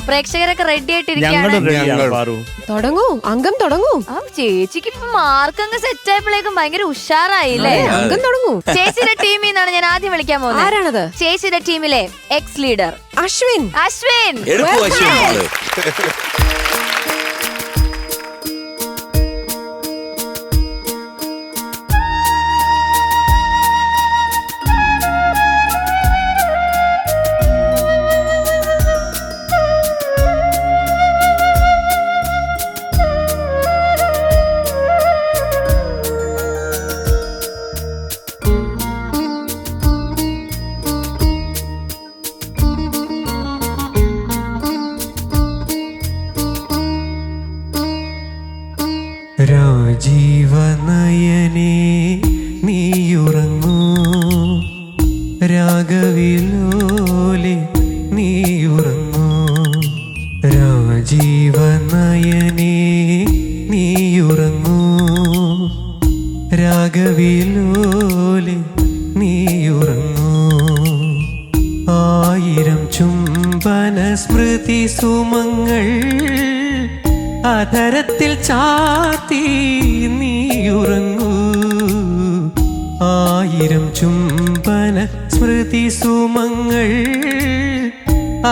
പ്രേക്ഷകരൊക്കെ ready ആയിട്ടിരിക്കുകയാണ്. തുടങ്ങൂ, അംഗം തുടങ്ങൂ. ചേച്ചിക്ക് ഇപ്പൊ മാർക്ക് അങ്ങ് സെറ്റ് ആയപ്പോഴേക്കും ഭയങ്കര ഉഷാറായില്ലേ? അംഗം തുടങ്ങൂ. ചേച്ചിയുടെ ടീമിൽ നിന്നാണ് ഞാൻ ആദ്യം വിളിക്കാൻ പോകുന്നത്. ആരാണത്? ചേച്ചിയുടെ ടീമിലെ എക്സ് ലീഡർ അശ്വിൻ. അശ്വിൻ. രാജീവനയനേ നീയുറങ്ങൂ, രാഗവിലോലെ നീയുറങ്ങൂ. രാജീവനയനേ നീയുറങ്ങൂ, രാഗവിലോലെ നീയുറങ്ങൂ. ആയിരം ചുംബന സ്മൃതി സുമങ്ങൾ അധരത്തിൽ ചാർത്തി നീയുറങ്ങൂ. ആയിരം ചുംബന സ്മൃതി സുമങ്ങൾ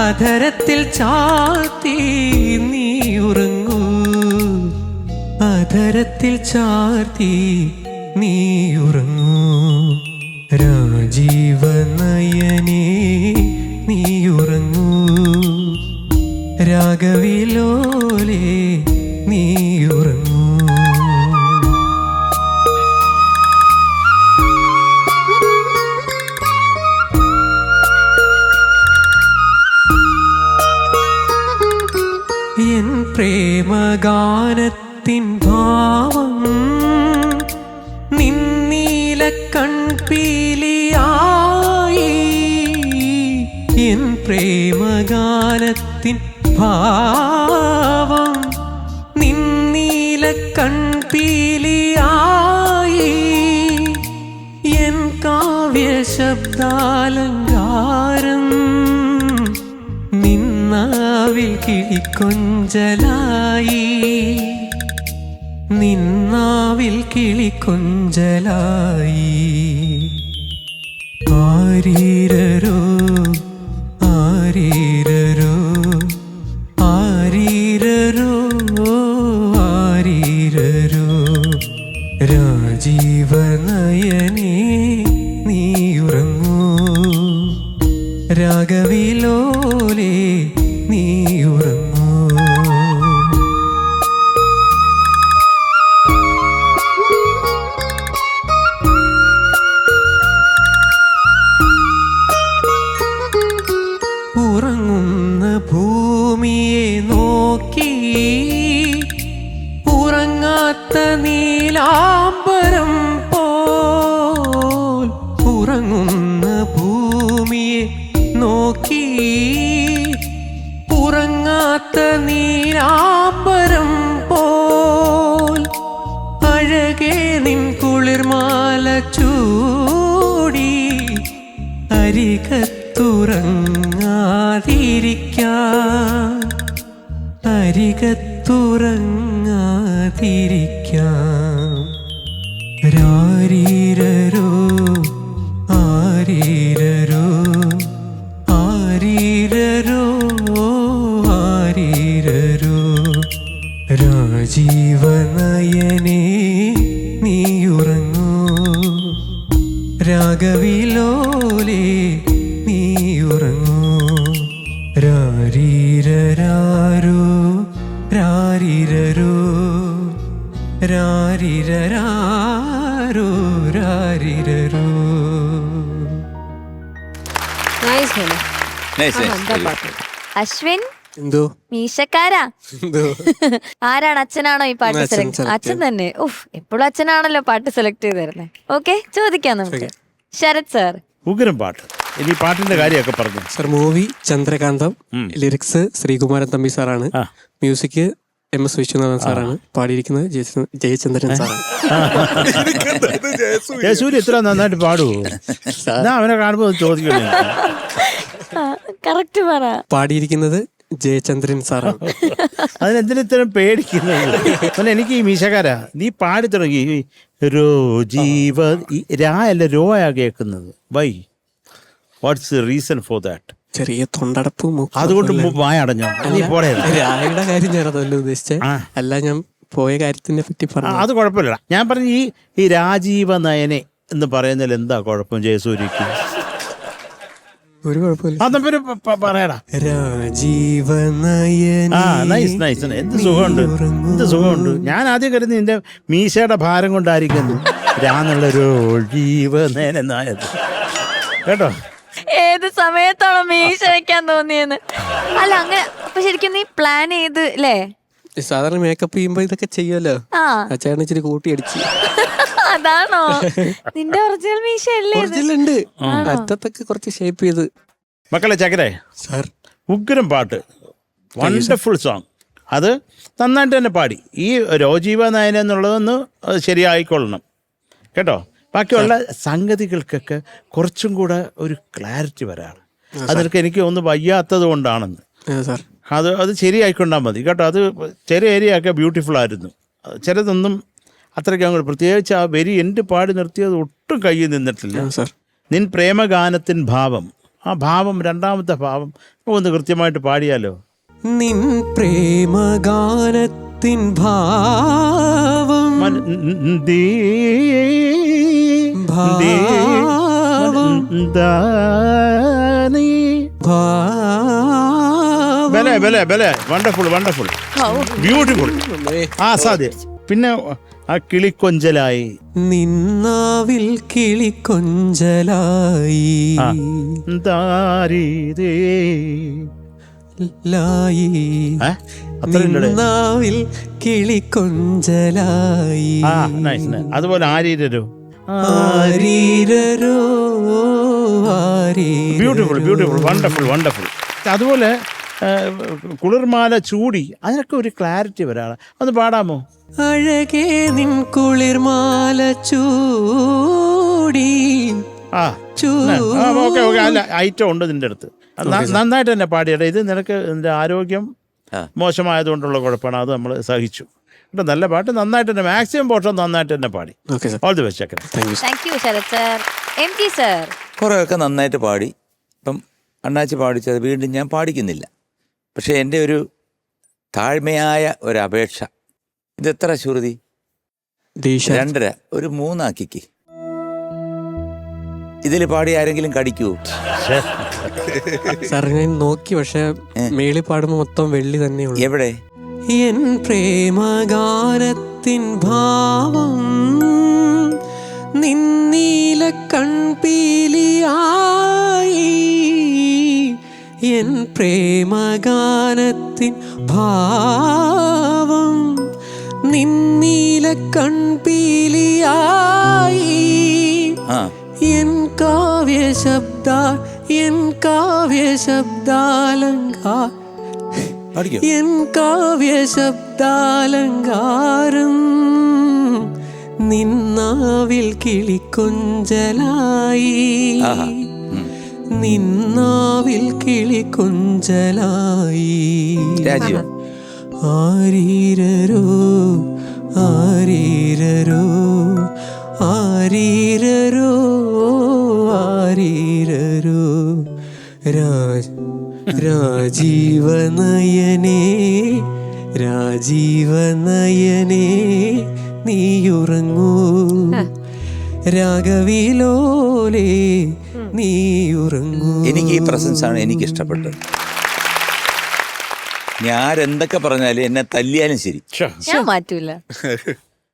അധരത്തിൽ ചാർത്തി നീയുറങ്ങൂ. അധരത്തിൽ ചാർത്തി നീയുറങ്ങൂ. രാജീവനയനേ നീയുറങ്ങൂ, രാഗവിലോലെ നീയുറങ്ങൂ. എൻ പ്രേമഗാനത്തിൻ ഭാവം നിന്നീല കൺപീലിയായി. എൻ പ്രേമഗാനത്തിൻ ഭാവം നിന്നീല കൺപീലിയായി. എൻ കാവ്യ ശബ്ദാലങ്കാരം നിന്നാവിൽ കിളിക്കൊഞ്ചലായി. നിന്നാവിൽ കിളിക്കൊഞ്ചലായി. ആരീരരോ ആരീരരോ ആരീരരോ ആരീരരോ. രാജീവനയനേ നീയുറങ്ങൂ, രാഗവിലോലെ നീയുറങ്ങൂ. ഉറങ്ങുന്ന ഭൂമിയെ നോക്കി ഉറങ്ങാത്ത നീലാംബരം പോൽ. ഉറങ്ങുന്ന ഭൂമിയെ നോക്കി ഉറങ്ങാത്ത നീലാംബരം പോൽ. അഴകേ നിൻ കുളിർമാല ചൂടി അരികത്തുറങ്ങാതിരിക്കാൻ, അരികത്തുറങ്ങാതിരിക്കാൻ. രാരീരരോ ആരീരരോ ആരീരരോ ആരീരരോ. രാജീവനയനേ നീയുറങ്ങൂ, രാഗവിലോലെ നീയുറങ്ങൂ. രാരീരരാരോ രാരീരരോ രാരീരരാരോ രാരീരരോ. അശ്വിൻ എന്തോ മീശക്കാരാ. ആരാണ്? അച്ഛനാണോ ഈ പാട്ട് സെലക്ട്? അച്ഛൻ തന്നെ. എപ്പോഴും അച്ഛനാണല്ലോ പാട്ട് സെലക്ട് ചെയ്ത് തരുന്നത്. ഓക്കെ, ചോദിക്കാം നമുക്ക്. ശരത് സാർ, ഉഗ്രം പാട്ട്. ഇനി പാട്ടിന്റെ കാര്യമൊക്കെ പറഞ്ഞു സർ. മൂവി ചന്ദ്രകാന്തം, ലിറിക്സ് ശ്രീകുമാരൻ തമ്പി സാറാണ്, മ്യൂസിക് MS വിശ്വനാഥൻ സാറാണ്. പാടിയിരിക്കുന്നത് ജയചന്ദ്രൻ സാറാണ്. ജയസൂര്യ ഇത്ര നന്നായിട്ട് പാടുവോ? ഞാൻ അവനെ കാണുമ്പോ ചോദിക്കണേ. കറക്റ്റ് പറ. പാടിയിരിക്കുന്നത് ജയചന്ദ്രൻ സാറാണ്. അതിനെന്തിനും പേടിക്കുന്നത്? അല്ല, എനിക്ക് ഈ മീശക്കാരാ നീ പാടി തുടങ്ങി രോ ജീവ രാ അല്ല രോയാ കേൾക്കുന്നത്. Why? What's the reason for that? ചെറിയ തൊണ്ടടപ്പും അതുകൊണ്ട് വായ അടഞ്ഞോ? നീ പോടേ. രായയുടെ കാര്യം ഞാൻ അതല്ല ഉദ്ദേശിച്ചത്. അല്ല, ഞാൻ പോയ കാര്യത്തിനെ പറ്റി പറഞ്ഞു. അത് കുഴപ്പമില്ല. ഞാൻ പറഞ്ഞ ഈ രാജീവ നയനെ എന്ന് പറയുന്നതിൽ എന്താ കുഴപ്പം ജയസൂര്യക്ക്? ഒരു കുഴപ്പമില്ല. അതപ്പോ പറയടാ. രാജീവ നയനെ. Nice nice. എന്ത് സുഖമുണ്ട്, എന്ത് സുഖമുണ്ട്. ഞാൻ ആദ്യം കരുതി നിന്റെ മീശയുടെ ഭാരം കൊണ്ടായിരിക്കുന്നു രാന്നുള്ളൊരു ജീവ നയനായത് കേട്ടോ. ഏത് സമയത്താണോ മീശ വെക്കാൻ തോന്നിയെന്ന്. അല്ല അങ്ങനെ അപ്പൊ ശരിക്കും നീ പ്ലാൻ ചെയ്ത് അല്ലേ? സാധാരണ മേക്കപ്പ് ചെയ്യുമ്പോ ഇതൊക്കെ ചെയ്യുമല്ലോ. ആ അച്ഛൻ ഇച്ചിരി കൂട്ടി അടിച്ച്. അതാണോ നിന്റെ ഒറിജിനൽ മീശ അല്ലേ? ഒറിജിനലുണ്ട്. അറ്റത്തൊക്കെ കുറച്ച് ഷേപ്പ് ചെയ്ത്. മക്കളെ ചക്കരെ സാർ, ഉഗ്രം പാട്ട്, വണ്ടർഫുൾ സോങ്. അത് നന്നായിട്ട് തന്നെ പാടി. ഈ രോജീവ നയന എന്നുള്ളതൊന്ന് ശരിയായിക്കൊള്ളണം കേട്ടോ. ബാക്കിയുള്ള സംഗതികൾക്കൊക്കെ കുറച്ചും കൂടെ ഒരു ക്ലാരിറ്റി വരാണ്. അതൊക്കെ എനിക്ക് ഒന്ന് വയ്യാത്തത് കൊണ്ടാണെന്ന്. അത് ശരിയായിക്കൊണ്ടാൽ മതി കേട്ടോ. അത് ചില ഏരിയ ഒക്കെ ബ്യൂട്ടിഫുൾ ആയിരുന്നു, ചിലതൊന്നും അത്രയ്ക്ക് അങ്ങോട്ട്. പ്രത്യേകിച്ച് ആ വെരി എൻ്റെ പാടി നിർത്തിയത് ഒട്ടും കയ്യിൽ നിന്നിട്ടില്ല. നിൻ പ്രേമഗാനത്തിൻ ഭാവം, ആ ഭാവം, രണ്ടാമത്തെ ഭാവം ഒന്ന് കൃത്യമായിട്ട് പാടിയാലോ? നിൻ പ്രേമഗാനത്തിൻ ഭാവം വണ്ടർഫുൾ വണ്ടർഫുൾ ബ്യൂട്ടിഫുൾ. സാധ്യം. പിന്നെ ആ കിളിക്കൊഞ്ചലായി, നിന്നാവിൽ കിളിക്കൊഞ്ചലായി ലായി, നിന്നാവിൽ കിളിക്കൊഞ്ചലായി. അതുപോലെ ആരീരരോ ആരീരരോ ബ്യൂട്ടിഫുൾ ബ്യൂട്ടിഫുൾ വണ്ടർഫുൾ വണ്ടർഫുൾ. അതുപോലെ കുളിർമാല ചൂടി, അതിനൊക്കെ ഒരു ക്ലാരിറ്റി വരാണ്. ഒന്ന് പാടാമോ? അഴകേ നിൻ കുളിർമാല ചൂടി. Okay okay. അല്ല, ഐറ്റം ഉണ്ട് നിന്റെ അടുത്ത്. നന്നായിട്ട് തന്നെ പാടിയട്ടെ. ഇത് നിനക്ക് നിന്റെ ആരോഗ്യം മോശമായതുകൊണ്ടുള്ള കുഴപ്പമാണ്, അത് നമ്മൾ സഹിച്ചു കേട്ടോ. നല്ല പാട്ട്, നന്നായിട്ട് തന്നെ മാക്സിമം പോർഷൻ നന്നായിട്ട് തന്നെ പാടി. All the best. കുറേയൊക്കെ നന്നായിട്ട് പാടി. ഇപ്പം അണ്ണാച്ചി പാടിച്ചത് വീണ്ടും ഞാൻ പാടിക്കുന്നില്ല. പക്ഷേ എൻ്റെ ഒരു താഴ്മയായ ഒരപേക്ഷ, ഇതെത്ര ശ്രുതി? 2.5, ഒരു 3 ആക്കിക്ക്. ഇതിൽ പാടി ആരെങ്കിലും കടിക്കുവോ? സാർ, ഞാൻ നോക്കി, പക്ഷെ മേളിൽ പാടുമ്പോ മൊത്തം വെള്ളി തന്നെയുള്ളൂ. എവിടെ? എൻ പ്രേമഗാനത്തിൻ ഭാവം നിന്നീല കൺപീലിയായി. എൻ പ്രേമഗാനത്തിൻ ഭാവം നിന്നീല കൺപീലിയായി. N കാവ്യശബ്ദാലങ്കാർ N കാവ്യശബ്ദാലങ്കാരം നിന്നാവിൽ കിളിക്കൊഞ്ചലായി. നിന്നാവിൽ കിളിക്കൊഞ്ചലായി. ആരീരരോ ആരീരരോ ആരീരരോ ആരീരരോ രാജീവനയനേ രാജീവനയനേ നീയുറങ്ങൂ. രാഗവിലോലേ നീയുറങ്ങൂ. എനിക്ക് ഈ പ്രസൻസ് ആണ് എനിക്ക് ഇഷ്ടപ്പെട്ടത്. ഞാൻ എന്തൊക്കെ പറഞ്ഞാലും, എന്നെ തല്ലിയാലും ശരി, ഞാൻ മാറ്റൂല.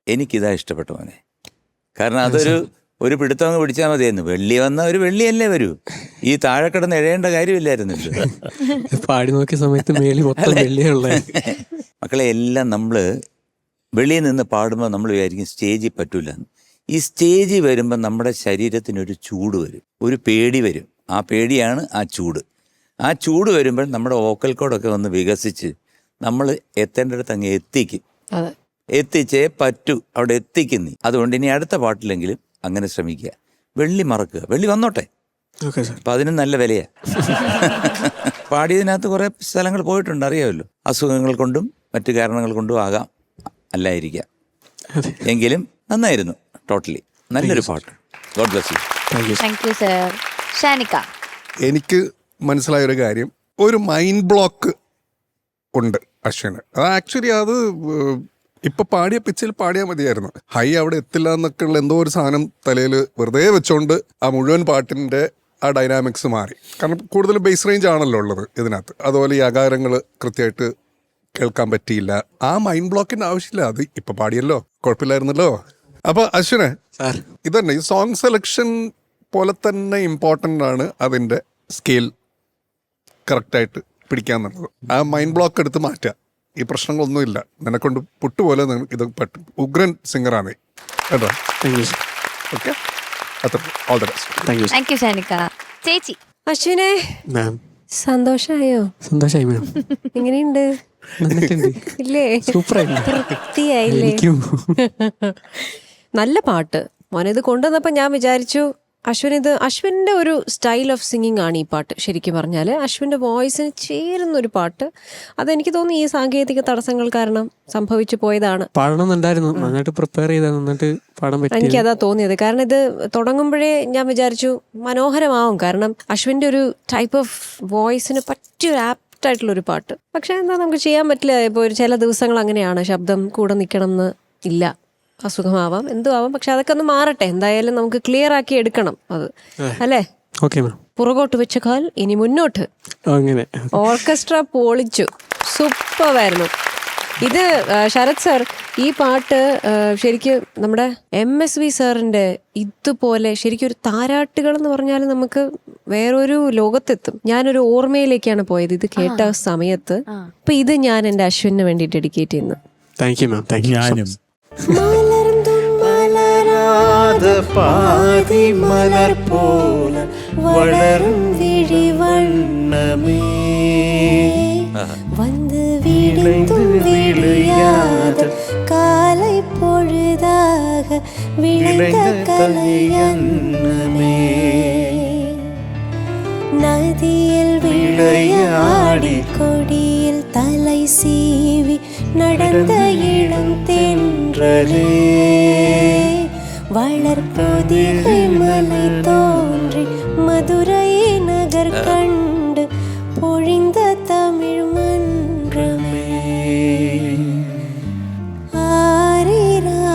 എനിക്കിതാ ഇഷ്ടപ്പെട്ടു മോനെ. കാരണം ഒരു പിടുത്തം അങ്ങ് പിടിച്ചാൽ മതിയായിരുന്നു. വെള്ളി വന്ന ഒരു വെള്ളിയല്ലേ വരൂ. ഈ താഴെ കിടന്ന് എഴയേണ്ട കാര്യമില്ലായിരുന്നല്ലോ. പാടി നോക്കിയ സമയത്ത് മേളി മൊത്തം വെള്ളിയുള്ള. മക്കളെ, എല്ലാം നമ്മൾ വെളിയിൽ നിന്ന് പാടുമ്പോൾ നമ്മൾ വിചാരിക്കും സ്റ്റേജിൽ പറ്റൂല. ഈ സ്റ്റേജിൽ വരുമ്പോൾ നമ്മുടെ ശരീരത്തിനൊരു ചൂട് വരും, ഒരു പേടി വരും. ആ പേടിയാണ് ആ ചൂട്. ആ ചൂട് വരുമ്പോൾ നമ്മുടെ വോക്കൽ കോഡൊക്കെ ഒന്ന് വികസിച്ച് നമ്മൾ എത്തേണ്ടടുത്ത് അങ്ങ് എത്തിക്കും, അതെ. എത്തിച്ചേ പറ്റൂ, അവിടെ എത്തിക്കുന്നി. അതുകൊണ്ട് ഇനി അടുത്ത പാട്ടിലെങ്കിലും അങ്ങനെ ശ്രമിക്കുക. വെള്ളി മറക്കുക, വെള്ളി വന്നോട്ടെ, ഓക്കെ സാർ. അപ്പം അതിനും നല്ല വിലയാണ്. പാടിയതിനകത്ത് കുറേ സ്ഥലങ്ങൾ പോയിട്ടുണ്ട്, അറിയാമല്ലോ. അസുഖങ്ങൾ കൊണ്ടും മറ്റു കാരണങ്ങൾ കൊണ്ടും ആകാം, അല്ലായിരിക്കാം. എങ്കിലും നന്നായിരുന്നു, ടോട്ടലി നല്ലൊരു പാട്ട്. God bless you. Thank you sir. Shanika, എനിക്ക് മനസ്സിലായ ഒരു കാര്യം, ഒരു മൈൻഡ് ബ്ലോക്ക് ഉണ്ട് അശ്വിന്. അത് ആക്ച്വലി അത് ഇപ്പൊ പാടിയ പിച്ചിൽ പാടിയാൽ മതിയായിരുന്നു. ഹൈ അവിടെ എത്തില്ല എന്നൊക്കെ ഉള്ള എന്തോ ഒരു സാധനം തലയിൽ വെറുതെ വെച്ചോണ്ട് ആ മുഴുവൻ പാട്ടിന്റെ ആ ഡൈനാമിക്സ് മാറി. കാരണം കൂടുതൽ ബേസ് റേഞ്ച് ആണല്ലോ ഉള്ളത് ഇതിനകത്ത്. അതുപോലെ ഈ അകാരങ്ങൾ കൃത്യമായിട്ട് കേൾക്കാൻ പറ്റിയില്ല. ആ മൈൻഡ് ബ്ലോക്കിന്റെ ആവശ്യമില്ല, അത് ഇപ്പൊ പാടിയല്ലോ, കുഴപ്പമില്ലായിരുന്നല്ലോ. അപ്പൊ അശ്വിനെ സാർ, ഇതന്നെ ഈ സോങ് സെലക്ഷൻ പോലെ തന്നെ ഇമ്പോർട്ടൻ്റ് ആണ് അതിൻ്റെ സ്കെയിൽ കറക്റ്റായിട്ട് പിടിക്കാന്നുള്ളത്. ആ മൈൻഡ് ബ്ലോക്ക് എടുത്ത് മാറ്റുക. ഈ പ്രശ്നങ്ങളൊന്നുമില്ല, നിനക്കൊണ്ട് പുട്ടുപോലെ ഇത് പറ്റും. ഉഗ്രൻ സിംഗറാണ് കേട്ടോ. Thank you sir. ഓക്കെ, അത്ര all the best. Thank you sir. Thank you Shanika. ചേച്ചി, അശ്വിനെ മാം, സന്തോഷായോ? സന്തോഷമായി മാം. എങ്ങനെയുണ്ട്? നന്നിട്ടുണ്ട്, ഇല്ലേ? സൂപ്പറായിരുന്നു. തൃപ്തിയായില്ലേ? എനിക്കും. നല്ല പാട്ട് മോനെ. ഇത് കൊണ്ടുവന്നപ്പോൾ ഞാൻ വിചാരിച്ചു അശ്വിൻ്റെ ഒരു സ്റ്റൈൽ ഓഫ് സിംഗിങ് ആണ് ഈ പാട്ട്. ശരിക്കും പറഞ്ഞാൽ അശ്വിൻ്റെ വോയിസിന് ചേരുന്നൊരു പാട്ട്. അതെനിക്ക് തോന്നി ഈ സാങ്കേതിക തടസ്സങ്ങൾ കാരണം സംഭവിച്ചു പോയതാണ്. പാടണമെന്നുണ്ടായിരുന്നു, നന്നായിട്ട് പ്രിപ്പയർ ചെയ്താൽ നന്നായിട്ട് പാടാൻ പറ്റി. എനിക്കതാ തോന്നിയത്. കാരണം ഇത് തുടങ്ങുമ്പോഴേ ഞാൻ വിചാരിച്ചു മനോഹരമാവും. കാരണം അശ്വിൻ്റെ ഒരു ടൈപ്പ് ഓഫ് വോയിസിന് പറ്റിയൊരു ആപ്റ്റായിട്ടുള്ളൊരു പാട്ട്. പക്ഷേ എന്താ നമുക്ക് ചെയ്യാൻ പറ്റില്ല. ഇപ്പോൾ ഒരു ചില ദിവസങ്ങൾ അങ്ങനെയാണ്, ശബ്ദം കൂടെ നിൽക്കണം എന്ന് ഇല്ല, അസുഖമാവാം, എന്തും ആവാം. പക്ഷെ അതൊക്കെ ഒന്ന് മാറട്ടെ. എന്തായാലും നമുക്ക് ക്ലിയർ ആക്കി എടുക്കണം അത്, അല്ലേ? Okay ma'am. പുറകോട്ട് വെച്ച കാൽ ഇനി മുന്നോട്ട്. അങ്ങനെ ഓർക്കസ്ട്ര പൊളിച്ചു, സൂപ്പറായിരുന്നു. ഇത് ശരത് സാർ, ഈ പാട്ട് ശരിക്കും നമ്മുടെ MSV സാറിൻ്റെ ഇതുപോലെ ശരിക്കും ഒരു താരാട്ടുകൾ എന്ന് പറഞ്ഞാൽ നമുക്ക് വേറൊരു ലോകത്തെത്തും. ഞാനൊരു ഓർമ്മയിലേക്കാണ് പോയത് ഇത് കേട്ട സമയത്ത്. അപ്പൊ ഇത് ഞാൻ എൻ്റെ അശ്വിന് വേണ്ടി ഡെഡിക്കേറ്റ് ചെയ്യുന്നു. Thank you ma'am. Thank you. ഞാനും പാതി മലർ പോലെ വളരും വിഴിവണ്ണമേ வந்து விழுந்தும் விழியாத காலை பொழுதாக விளைந்த கலையன்னமே நதியில் விளையாடி கொடியில் தலை சீவி நடந்த இளம் தென்றலே வளர்பொதிகை மலை தோன்றி மதுரை நகர் கண்டு பொழிந்த தமிழ் மன்றமே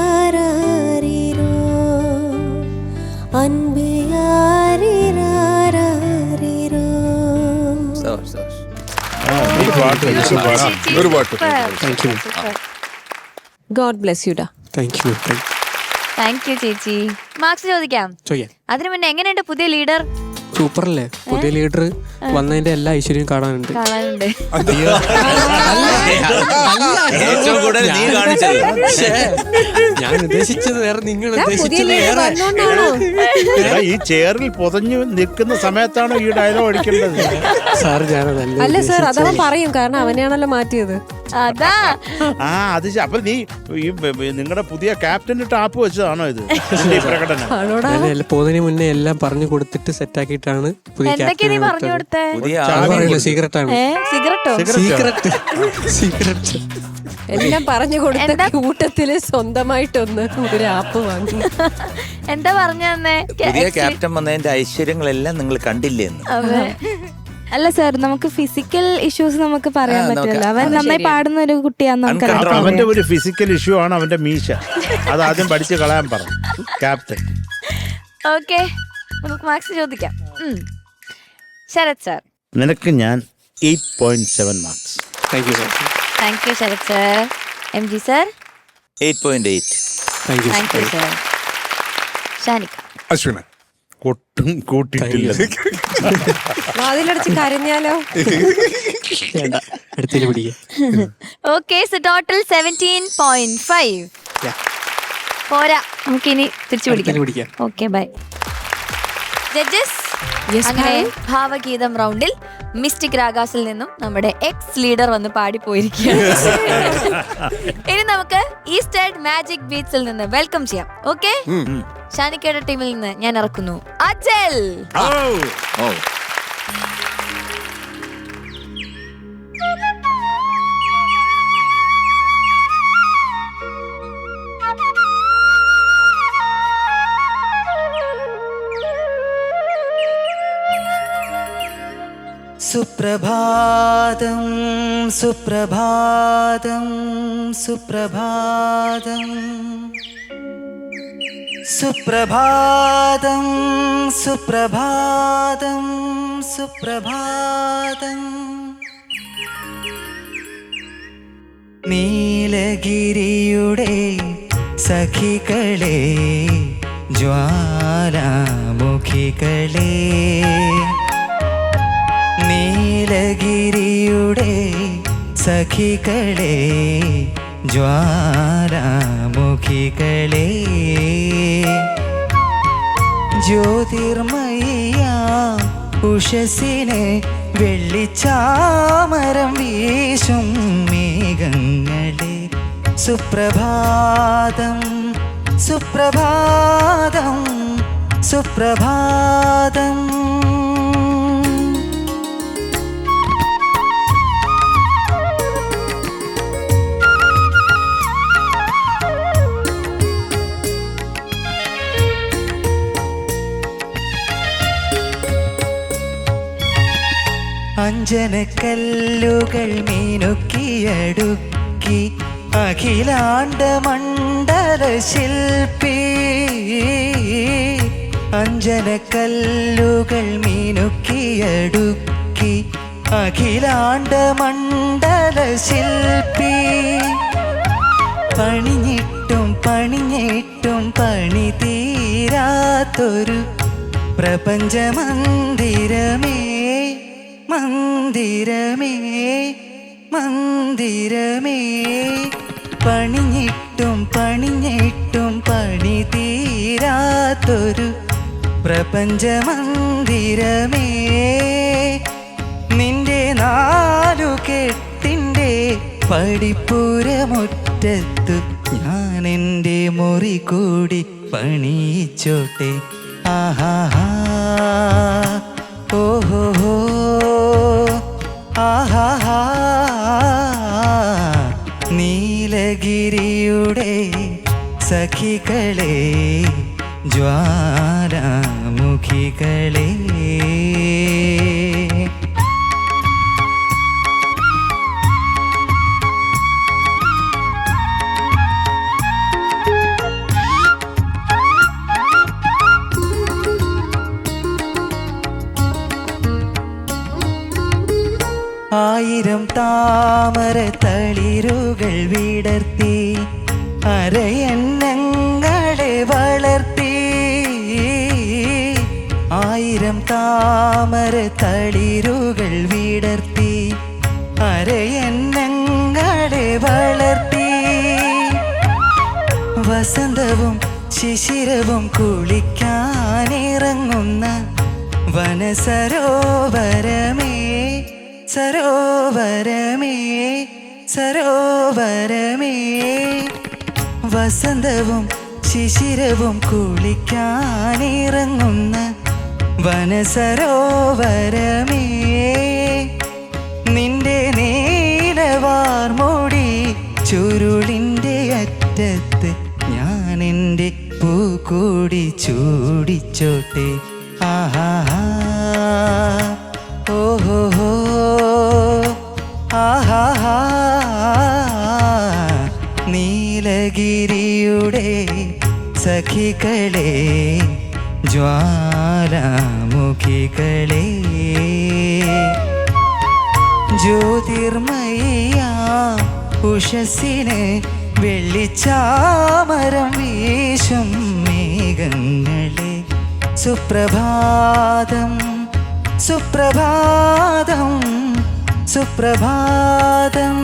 ஆரிராரிரோ அன்பே ஆரிராரிரோ. ഈ പാട്ട് ഒരു പാട്ട്. Thank you. ഗോഡ് ബ്ലെസ് യുടാ. Thank you. താങ്ക് യു ചേച്ചി. മാർക്സ് ചോദിക്കാം. ചോദിക്കാം. അതിനു മുന്നേ എങ്ങനെയുണ്ട് പുതിയ ലീഡർ? സൂപ്പറല്ലേ? പുതിയ ലീഡർ വന്നതിന്റെ എല്ലാ ഐശ്വര്യം കാണാനുണ്ട്. കാണാനുണ്ട്. ഏറ്റവും കൂടുതൽ നീ കാണിച്ചത്. ഞാൻ ഉദ്ദേശിച്ചത് വേറെ, നിങ്ങൾ പുതിയ ഉദ്ദേശിച്ചത് ലീഡർ വേറെ. വന്നോണ്ടാണോ? എടാ, ഈ ചെയറിൽ പൊതഞ്ഞു നിൽക്കുന്ന സമയത്താണോ ഈ ഡയലോഗ് അടിക്കേണ്ടത്? സാർ ഞാനതല്ല അല്ല സാർ, അതവൻ പറയും. കാരണം അവനെയാണല്ലോ മാറ്റിയത്. അതാ ആ അത് അപ്പൊ നീ ഈ നിങ്ങളുടെ പുതിയ ക്യാപ്റ്റന് ടാപ്പ് വെച്ചതാണോ ഇത് ഈ പ്രകടനം? ആണോടാ? പോകുന്നതിന് മുന്നേ എല്ലാം പറഞ്ഞു കൊടുത്തിട്ട് സെറ്റാക്കിയിട്ടാണ് പുതിയ എന്തൊക്കെ നീ പറഞ്ഞു കൊടുത്തേ? പുതിയ സീക്രട്ട് ആണ്. സിഗരറ്റോ? സീക്രട്ട് എല്ലാം പറഞ്ഞു കൊടുത്ത കൂട്ടത്തില് സ്വന്തമായിട്ടൊന്ന് ഒരു ആപ്പ് വാങ്ങി. എന്താ പറഞ്ഞേ? പുതിയ ക്യാപ്റ്റൻ വന്നതിന്റെ ഐശ്വര്യങ്ങളെല്ലാം നിങ്ങൾ കണ്ടില്ലേന്ന്. അല്ല സാർ, നമുക്ക് ഫിസിക്കൽ ഇഷ്യൂസ് നമുക്ക് പറയാൻ ആ, പറ്റില്ല. നോക്കാം. അവൻ നന്നായി പാടുന്ന ഒരു കുട്ടിയാന്ന് നമുക്ക് Uncontrollable. അവന്റെ ഒരു ഫിസിക്കൽ ഇഷ്യൂ ആണ് അവന്റെ മീശ. അത് ആദ്യം പഠിച്ച് കളയാൻ പറഞ്ഞു ക്യാപ്റ്റൻ. ഓക്കെ, നമുക്ക് മാർക്സ് ചോദിക്കാം. ശരത് സാർ. നിനക്ക് ഞാൻ 8.7 marks. Thank you sir. Thank you Sarath sir. MG sir. 8.8. Thank you thank you sir. Shanika. അശ്വിന് ഒട്ടും കൂട്ടിയിട്ടില്ല. വാതിലടച്ച് കരഞ്ഞാലോ? അടുത്തേക്ക് പിടിക്കാം. Okay, so total 17.5. പോരാ, നമുക്കിനി തിരിച്ചു പിടിക്കാം. പിടിക്കാം. Okay, by. ജഡ്ജസ്, Yes, അങ്ങനെ ഭാവഗീതം റൗണ്ടിൽ മിസ്റ്റിക് രാഗാസിൽ നിന്നും നമ്മുടെ എക്സ് ലീഡർ വന്ന് പാടിപ്പോയിരിക്കുകയാണ്. ഇനി നമുക്ക് ഈസ്റ്റേൺ മാജിക് ബീറ്റ്സിൽ നിന്ന് വെൽക്കം ചെയ്യാം. ഓക്കെ, ഷാനിക്കയുടെ ടീമിൽ നിന്ന് ഞാൻ ഇറക്കുന്നു അജൽ. ഓ സുപ്രഭാതം സുപ്രഭാതം സുപ്രഭാതം സുപ്രഭാതം സുപ്രഭാതം സുപ്രഭാതം നീലഗിരിയുടെ സഖികളെ ജ്വാലാമുഖികളെ നീലഗിരിയുടെ സഖികളെ ജ്വാലാമുഖികളെ ജ്യോതിർമയ ഉഷസിനെ വെള്ളിച്ചാമരം വീശും മേഘങ്ങളെ സുപ്രഭാതം സുപ്രഭാതം സുപ്രഭാതം അഞ്ജനക്കല്ലുകൾ മീനുക്കിയടുക്കി അഖിലാണ്ട മണ്ഡല ശില്പി അഞ്ജനക്കല്ലുകൾ മീനുക്കിയടുക്കി അഖിലാണ്ട മണ്ഡല ശില്പി പണിഞ്ഞിട്ടും പണിഞ്ഞിട്ടും പണി തീരാത്തൊരു പ്രപഞ്ചമന്ദിരമേ മന്ദിരമേ മന്ദിരമേ പണിഞ്ഞിട്ടും പണിഞ്ഞിട്ടും പണി തീരാത്തൊരു പ്രപഞ്ചമന്ദിരമേ നിന്റെ നാലു കെട്ടിൻ്റെ പടിപ്പുരമുറ്റത്തു ഞാൻ എൻ്റെ മുറി കൂടി പണിയിച്ചോട്ടെ ആഹാ ഓഹോ ആഹാ നീലഗിരിയുടെ സഖികളെ ജ്വാലാമുഖികളെ ആയിരം താമര തളിരുകൾ വിടർത്തി അരയന്നങ്ങളെ വളർത്തി ആയിരം താമര തളിരുകൾ വിടർത്തി അരയന്നങ്ങളെ വളർത്തി വസന്തവും ശിശിരവും കുളിക്കാനിറങ്ങുന്ന വനസരോവരമേ സരോവരമേ സരോവരമേ വസന്തവും ശിശിരവും കുളിക്കാനിറങ്ങുന്ന വനസരോവരമേ നിന്റെ നീലവാർമുടി ചുരുളിൻ്റെ അറ്റത്ത് ഞാൻ എൻ്റെ പൂക്കൂടി ചൂടിച്ചോട്ടെ ആഹാ ഓഹോ ആഹാ നീലഗിരിയുടെ സഖികളെ ജ്വാലാമുഖികളെ ജ്യോതിർമയ ഉഷസിനെ വെള്ളിച്ചാമരം വീശും മേഘങ്ങളെ സുപ്രഭാതം സുപ്രഭാതം സുപ്രഭാതം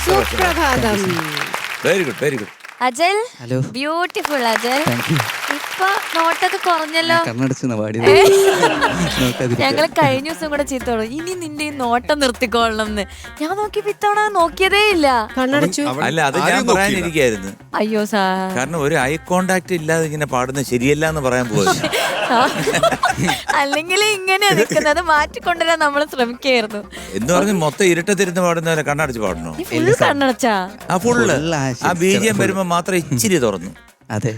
സുപ്രഭാതം. Very good very good. Agile, hello beautiful agile. Thank U ഈ ഇപ്പൊ നോട്ടൊക്കെ കുറഞ്ഞല്ലോ. കണ്ണടച്ചെന്ന് പാടി ഞങ്ങള് കഴിഞ്ഞ ദിവസം കൂടെ ചീത്തോളൂ, ഇനി നിന്റെ ഈ നോട്ടം നിർത്തിക്കോളണം എന്ന്. ഞാൻ നോക്കിയപ്പോ ഇത്തവണ നോക്കിയതേ ഇല്ല. കണ്ണടച്ചു. അല്ല, അത് ഞാൻ പറയാനിരിക്കായിരുന്നു. അയ്യോ സാർ, കാരണം ഒരു ഐ കോണ്ടാക്ട് ഇല്ലാതെ ഇങ്ങനെ പാടുന്നത് ശരിയല്ല എന്ന് പറയാൻ പോകുന്നു. അല്ലെങ്കിൽ ഇങ്ങനെയാ നിൽക്കുന്നത്, മാറ്റിക്കൊണ്ടുവരാൻ നമ്മൾ ശ്രമിക്കായിരുന്നു. എന്ന് പറഞ്ഞ് മൊത്തം ഇരുട്ടത്തിരുന്ന് പാടുന്നവരെ കണ്ണടച്ച് പാടണോ? ഫുള്ള് കണ്ണടച്ചാ? ആ ഫുള്ള് ആ ബീജിയം വരുമ്പോ മാത്രം ഇച്ചിരി തുറന്നു. അതെ.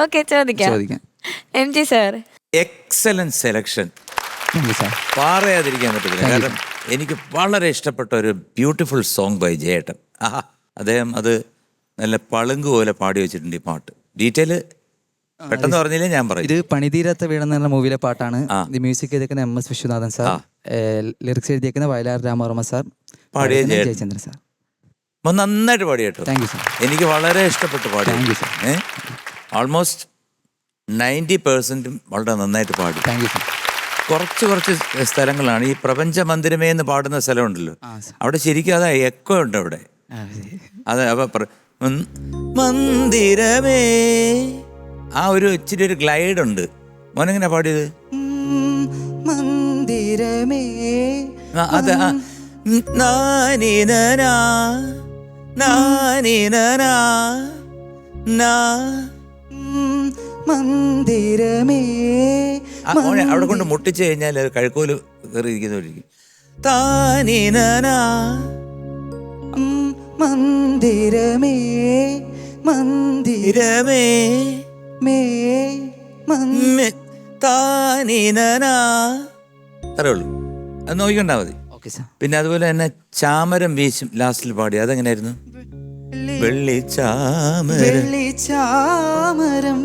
ഓക്കെ, ചോദിക്കാം. M G sir. Excellent selection, പറയാതിരിക്കാൻ പറ്റത്തില്ല. കാരണം എനിക്ക് വളരെ ഇഷ്ടപ്പെട്ട ഒരു ബ്യൂട്ടിഫുൾ സോങ് ബൈ ജയേട്ടൻ. അദ്ദേഹം അത് നല്ല പളുങ്ക് പോലെ പാടി വെച്ചിട്ടുണ്ട് ഈ പാട്ട്. ഡീറ്റെയിൽ പെട്ടെന്ന് പറഞ്ഞില്ലേ ഞാൻ പറയും. ഇത് പണിതീരാത്ത വീടെന്ന് പറഞ്ഞ മൂവിയിലെ പാട്ടാണ്. ഇത് മ്യൂസിക് ചെയ്തേക്കുന്ന MS വിശ്വനാഥൻ സാർ, ലിറിക്സ് എഴുതിയേക്കുന്ന വയലാർ രാമവർമ്മ സാർ, പാടിയ ജയചന്ദ്രൻ സാർ. നന്നായിട്ട് പാടി കേട്ടോ. Thank you sir. എനിക്ക് വളരെ ഇഷ്ടപ്പെട്ടു പാടി. Thank you sir. ഓൾമോസ്റ്റ് 90% വളരെ നന്നായിട്ട് പാടി. Thank you sir. കുറച്ച് സ്ഥലങ്ങളാണ് ഈ പ്രപഞ്ച മന്ദിരമേ എന്ന് പാടുന്ന സ്ഥലമുണ്ടല്ലോ, അവിടെ ശരിക്കും അതാ എക്കോ ഉണ്ട് അവിടെ. അതെ, അപ്പൊ മന്ദിരമേ ആ ഒരു ഇച്ചിരി ഒരു ഗ്ലൈഡ് ഉണ്ട്. മോനെങ്ങനെ പാടിയത്? മന്ദിരമേ. അതെ, നാനിനനാ നാനിനനാ നാ മന്ദിരമേ. മോനെ അവിടെ കൊണ്ട് മുട്ടിച്ചു കഴിഞ്ഞാൽ കഴുക്കോല് കയറിയിരിക്കുന്നവരിക്കും. താനിനനാ മന്ദിരമേ. മന്ദിരമേ താനിനനാ. അത്രേ ഉള്ളൂ, അത് നോക്കിക്കൊണ്ടാ മതി. പിന്നെ അതുപോലെ തന്നെ ചാമരം വീശും ലാസ്റ്റിൽ പാടി, അതെങ്ങനെയായിരുന്നു? വെള്ളിച്ചാമരം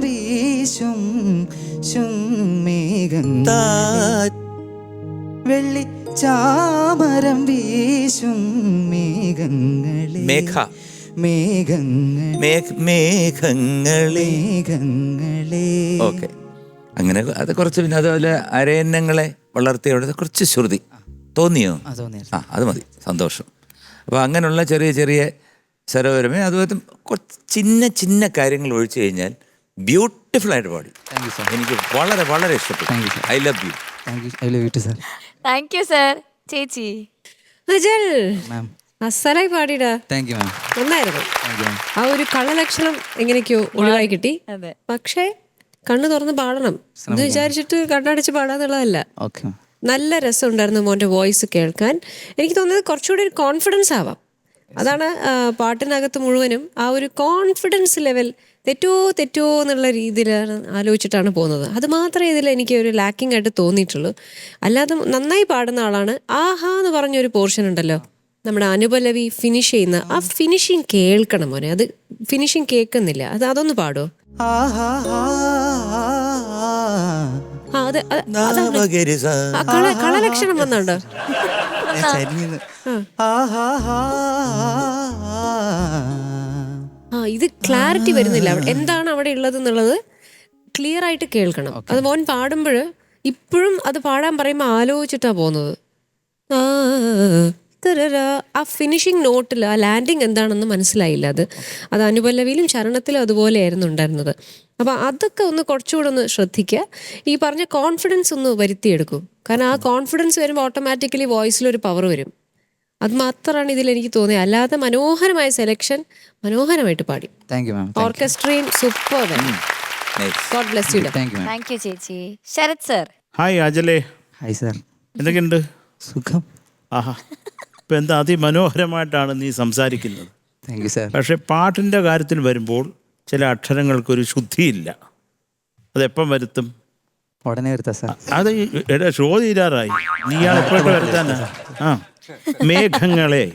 വീശും വെള്ളിച്ചാമരം വീശും മേഘങ്ങളെ. മേഘങ്ങളെ. ഓക്കെ, അങ്ങനെ അത് കുറച്ച്. പിന്നെ അതുപോലെ അരയന്നങ്ങളെ വളർത്തിയോടെ കുറച്ച് ശ്രുതി തോന്നിയോ? അത് മതി, സന്തോഷം. അപ്പോൾ അങ്ങനെയുള്ള ചെറിയ ചെറിയ സരോവരമേ, അതുപോലെ കുറച്ച് ചിന്ന കാര്യങ്ങൾ ഒഴിച്ചു കഴിഞ്ഞാൽ ബ്യൂട്ടിഫുൾ ആയിട്ട് പാടി. എനിക്ക് വളരെ വളരെ ഇഷ്ടപ്പെട്ടു. I love you. Thank you sir. ചേച്ചി. അജൽ, അസലായി പാടിടാ. Thank you ma'am. നന്നായിരുന്നു. ആ ഒരു കള്ളലക്ഷണം എങ്ങനെയൊക്കെയോ ഒഴിവായി കിട്ടി. അതെ, പക്ഷേ കണ്ണ് തുറന്ന് പാടണം എന്ന് വിചാരിച്ചിട്ട് കണ്ണടച്ച് പാടാന്നുള്ളതല്ല. നല്ല രസമുണ്ടായിരുന്നു മോൻ്റെ വോയിസ് കേൾക്കാൻ. എനിക്ക് തോന്നുന്നത് കുറച്ചുകൂടി ഒരു കോൺഫിഡൻസ് ആവാം. അതാണ് പാട്ടിനകത്ത് മുഴുവനും ആ ഒരു കോൺഫിഡൻസ് ലെവൽ തെറ്റോ എന്നുള്ള രീതിയിലാണ് ആലോചിച്ചിട്ടാണ് പോകുന്നത്. അത് മാത്രമേ ഇതിൽ എനിക്ക് ഒരു ലാക്കിംഗ് ആയിട്ട് തോന്നിയിട്ടുള്ളൂ. അല്ലാതെ നന്നായി പാടുന്ന ആളാണ്. ആഹാ എന്ന് പറഞ്ഞൊരു പോർഷൻ ഉണ്ടല്ലോ, നമ്മുടെ അനുപല്ലവി ഫിനിഷ് ചെയ്യുന്ന ആ ഫിനിഷിങ് കേൾക്കണം മോനെ. അത് ഫിനിഷിങ് കേൾക്കുന്നില്ല. അതൊന്ന് പാടുമോ? കളലക്ഷണം വന്നുണ്ടോ? ഇത് ക്ലാരിറ്റി വരുന്നില്ല. എന്താണ് അവിടെ ഉള്ളത് എന്നുള്ളത് ക്ലിയർ ആയിട്ട് കേൾക്കണം. അത് മോൻ പാടുമ്പോൾ ഇപ്പോഴും അത് പാടാൻ പറയുമ്പോൾ ആലോചിച്ചിട്ടാ പോകുന്നത്. ആ ഫിനിഷിങ് നോട്ടിൽ ആ ലാൻഡിങ് എന്താണെന്ന് മനസ്സിലായില്ല. അത് അനുപല്ലവിയിലും ചരണത്തിലും അതുപോലെയായിരുന്നു ഉണ്ടായിരുന്നത്. അപ്പോൾ അതൊക്കെ ഒന്ന് കുറച്ചുകൂടെ ഒന്ന് ശ്രദ്ധിക്കുക. ഈ പറഞ്ഞ കോൺഫിഡൻസ് ഒന്ന് വരുത്തിയെടുക്കും. കാരണം ആ കോൺഫിഡൻസ് വരുമ്പോൾ ഓട്ടോമാറ്റിക്കലി വോയിസിലൊരു പവർ വരും. അത് മാത്രമാണ് ഇതിൽ എനിക്ക് തോന്നിയത്. അല്ലാതെ മനോഹരമായ സെലക്ഷൻ, മനോഹരമായിട്ട് പാടി. ഓർക്കസ്ട്രയും super. God bless you. Thank you ചേച്ചി. ശരത് സർ. ഹായ് അജലേ. Hi sir. എന്തൊക്കെയുണ്ട്? സുഖം. ആഹാ, ഇപ്പം എന്താ അതിമനോഹരമായിട്ടാണ് നീ സംസാരിക്കുന്നത്. Thank you sir. പക്ഷെ പാട്ടിൻ്റെ കാര്യത്തിൽ വരുമ്പോൾ ചില അക്ഷരങ്ങൾക്കൊരു ശുദ്ധിയില്ല. അതെപ്പം വരുത്തും? ഉടനെ വരുത്താം സാർ. അത് എടാ ഷോ തീരാറായി, നീയാണെപ്പോഴും വരുത്താനാ? ആ, മേഘങ്ങളെ.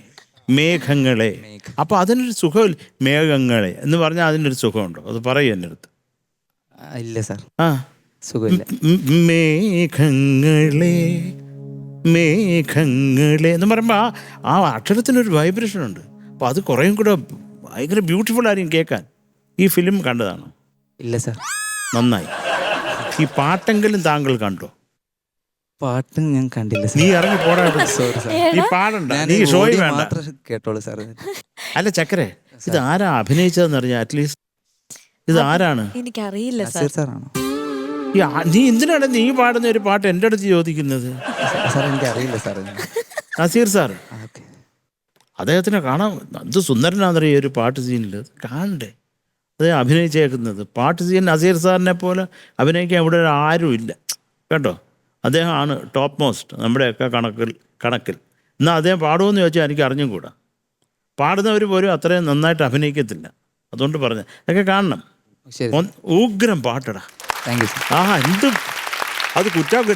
അപ്പൊ അതിനൊരു സുഖമില്ല. മേഘങ്ങളെ എന്ന് പറഞ്ഞാൽ അതിനൊരു സുഖമുണ്ടോ? അത് പറയൂ എൻ്റെ അടുത്ത്. ഇല്ല സാർ. ആ, സുഖമില്ല. മേഘങ്ങളെ എന്ന് പറയുമ്പോൾ ആ അക്ഷരത്തിനൊരു വൈബ്രേഷൻ ഉണ്ട്. അപ്പോൾ അത് കുറേയും കൂടെ ഭയങ്കര ബ്യൂട്ടിഫുൾ ആയിരിക്കും കേൾക്കാൻ. ഈ ഫിലിം കണ്ടതാണോ? ഇല്ല സാർ. നന്നായി. ഈ പാട്ടെങ്കിലും താങ്കൾ കണ്ടോ? പാട്ട് ഞാൻ കണ്ടില്ല. നീ ഇറങ്ങി പോടാ. നീ പാടണ്ട, നീ ഷോയി വേണ്ട. കേട്ടോളൂ സാർ. അല്ല ചക്കരെ, ഇത് ആരാ അഭിനയിച്ചതെന്ന് അറിയാം അറ്റ്ലീസ്റ്റ്? ഇത് ആരാണ്? എനിക്കറിയില്ല സാർ. നസീർ സാറാണോ? നീ എന്തിനാണ് നീ പാടുന്ന ഒരു പാട്ട് എൻ്റെ അടുത്ത് ചോദിക്കുന്നത്? സാർ എനിക്ക് അറിയില്ല സാർ. Naseer sir, okay. അദ്ദേഹത്തിനെ കാണാൻ എന്ത് സുന്ദരനാണെന്നറിയ ഒരു പാട്ട് സീനിൽ കാണണ്ടേ? അദ്ദേഹം അഭിനയിച്ചേക്കുന്നത് പാട്ട് സീൻ നസീർ സാറിനെ പോലെ അഭിനയിക്കാൻ ഇവിടെ ആരും ഇല്ല കേട്ടോ. അദ്ദേഹമാണ് ടോപ്പ് മോസ്റ്റ് നമ്മുടെയൊക്കെ കണക്കിൽ. എന്നാൽ അദ്ദേഹം പാടുമെന്ന് ചോദിച്ചാൽ എനിക്ക് അറിഞ്ഞും കൂടാ. പാടുന്നവർ പോലും അത്രയും നന്നായിട്ട് അഭിനയിക്കത്തില്ല. അതുകൊണ്ട് പറഞ്ഞു അതൊക്കെ കാണണം. ശരി, ഉഗ്രം പാട്ടടാ. Thank you sir. ആഹാ, എന്തും അത്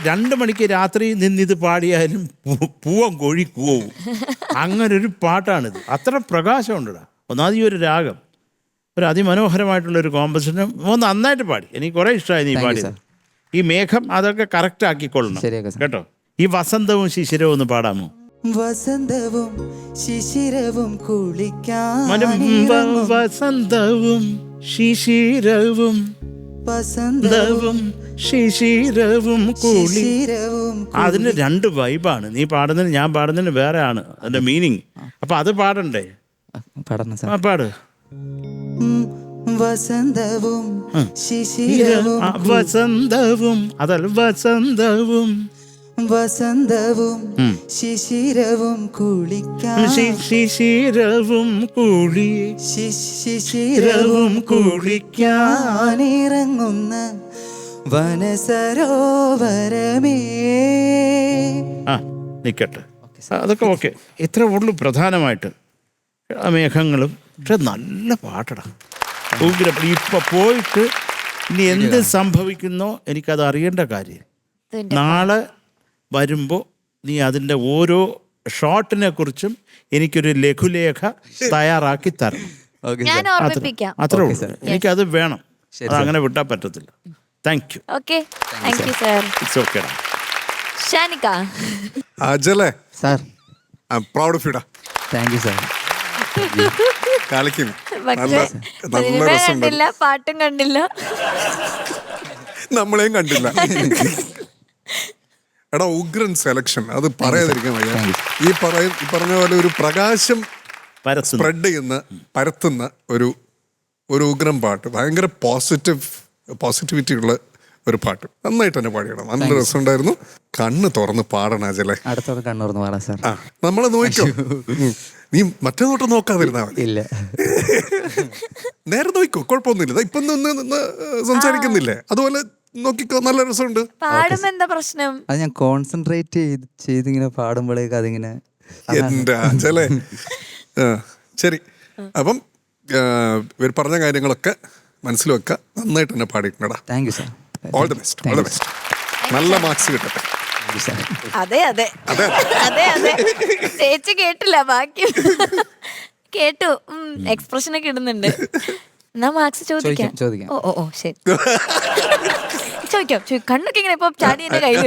2 മണിക്ക് രാത്രി നിന്നിത് പാടിയാലും പൂവം കോഴി കൂവും. അങ്ങനൊരു പാട്ടാണിത്. അത്ര പ്രകാശമുണ്ടടാ. ഒന്നാമത് ഈ ഒരു രാഗം, ഒരു അതിമനോഹരമായിട്ടുള്ളൊരു കോമ്പസിഷൻ നന്നായിട്ട് പാടി. എനിക്ക് കുറേ ഇഷ്ടമായി നീ Thank you, പാടിയത്. sir. ഈ മേഘം അതൊക്കെ കറക്റ്റ് ആക്കിക്കൊള്ളണം ശരിയാക്കാം, sir. കേട്ടോ. ഈ വസന്തവും ശിശിരവും ഒന്ന് പാടാമോ? വസന്തവും ശിശിരവും വസന്തവും ശിശിരവും വസന്തവും ശിശിരവും കൂടി. ശിശിരവും അതിന് 2 വൈബാണ്. നീ പാടുന്നതിന് ഞാൻ പാടുന്നതിന് വേറെ ആണ് അതിന്റെ മീനിങ്. അപ്പൊ അത് പാടണ്ടേ? പാടണം സാർ. പാട്. വസന്തവും ശിശിരവും വസന്തവും അതല്ല വസന്തവും വസന്തവും ശിശിരവും കുളിക്കാൻ ശിശിരവും കൂടി ശിശിരവും കുളിക്കാനിറങ്ങുന്ന വനസരോവരമേ. നിക്കട്ടെ, അതൊക്കെ ഓക്കെ. ഇത്ര ഉള്ളു പ്രധാനമായിട്ട്. ആ മേഘങ്ങളും പക്ഷെ നല്ല പാട്ടടാ. ഇപ്പൊ പോയിട്ട് ഇനി എന്ത് സംഭവിക്കുന്നോ എനിക്കത് അറിയേണ്ട കാര്യം. നാളെ വരുമ്പോൾ നീ അതിൻ്റെ ഓരോ ഷോട്ടിനെ കുറിച്ചും എനിക്കൊരു ലഘുലേഖ തയ്യാറാക്കി തരണം. ഞാൻ ഓർമ്മിപ്പിക്കാം. അത്രേ ഉള്ളൂ. എനിക്കത് വേണം. അത് അങ്ങനെ വിട്ടാൽ പറ്റത്തില്ല. Thank you. Okay, thank you sir. It's okay. Shanika അജലേ, sir, I am proud of യുടാ. Thank you sir. കളിക്കും. പക്ഷേ സിനിമ കണ്ടില്ല, പാട്ടും കണ്ടില്ല, നമ്മളെയും കണ്ടില്ല. എടാ, ഉഗ്രൻ സെലക്ഷൻ, അത് പറയാതിരിക്കാൻ വയ്യ. ഈ പറഞ്ഞ പോലെ ഒരു പ്രകാശം സ്പ്രെഡ് ചെയ്യുന്ന പരത്തുന്ന ഒരു ഉഗ്രം പാട്ട്, ഭയങ്കര പോസിറ്റിവിറ്റി ഉള്ള ഒരു പാട്ട്. നന്നായിട്ട് തന്നെ പാടിയണം. നല്ല രസമുണ്ടായിരുന്നു. കണ്ണ് തുറന്ന് പാടണം അജലെ. അടുത്തോടെ കണ്ണൂർന്ന് പാടാം സാർ. ആ, നമ്മളെ നോക്കിയോ. നീ മറ്റേ നോട്ടം നോക്കാതിരുന്നാ മതി. ഇല്ല, നേരെ നോക്കോ, കുഴപ്പമൊന്നുമില്ല. ഇപ്പൊ ഒന്ന് സംസാരിക്കുന്നില്ലേ, അതുപോലെ നോക്കിക്കോ. നല്ല രസമുണ്ട്. പാടുമ്പോ എന്താ പ്രശ്നം? അത് ഞാൻ കോൺസെൻട്രേറ്റ് ചെയ്തിങ്ങനെ പാടുമ്പോഴേക്ക് അതിങ്ങനെ എന്റെ അജലെ. ശരി, അപ്പം ഇവർ പറഞ്ഞ കാര്യങ്ങളൊക്കെ മനസ്സിൽ വെക്കുക. നന്നായിട്ട് തന്നെ പാടിയിട്ടുണ്ടടാ. Thank you sir. All the best, all the best. നല്ല മാർക്സ് കിട്ടട്ടെ. അതെ അതെ അതെ അതെ. ചേച്ചി കേട്ടില്ല, ബാക്കി കേട്ടു. എക്സ്പ്രഷൻ ഒക്കെ ഇടുന്നുണ്ട്. എന്നാ മാർക്സ് ചോദിക്കാം. ചോദിക്കാം. ഓ ശരി, ചോദിക്കാം. കണ്ണൊക്കെ ഇങ്ങനെ ഇപ്പൊ ചാടി എന്റെ കയ്യിൽ.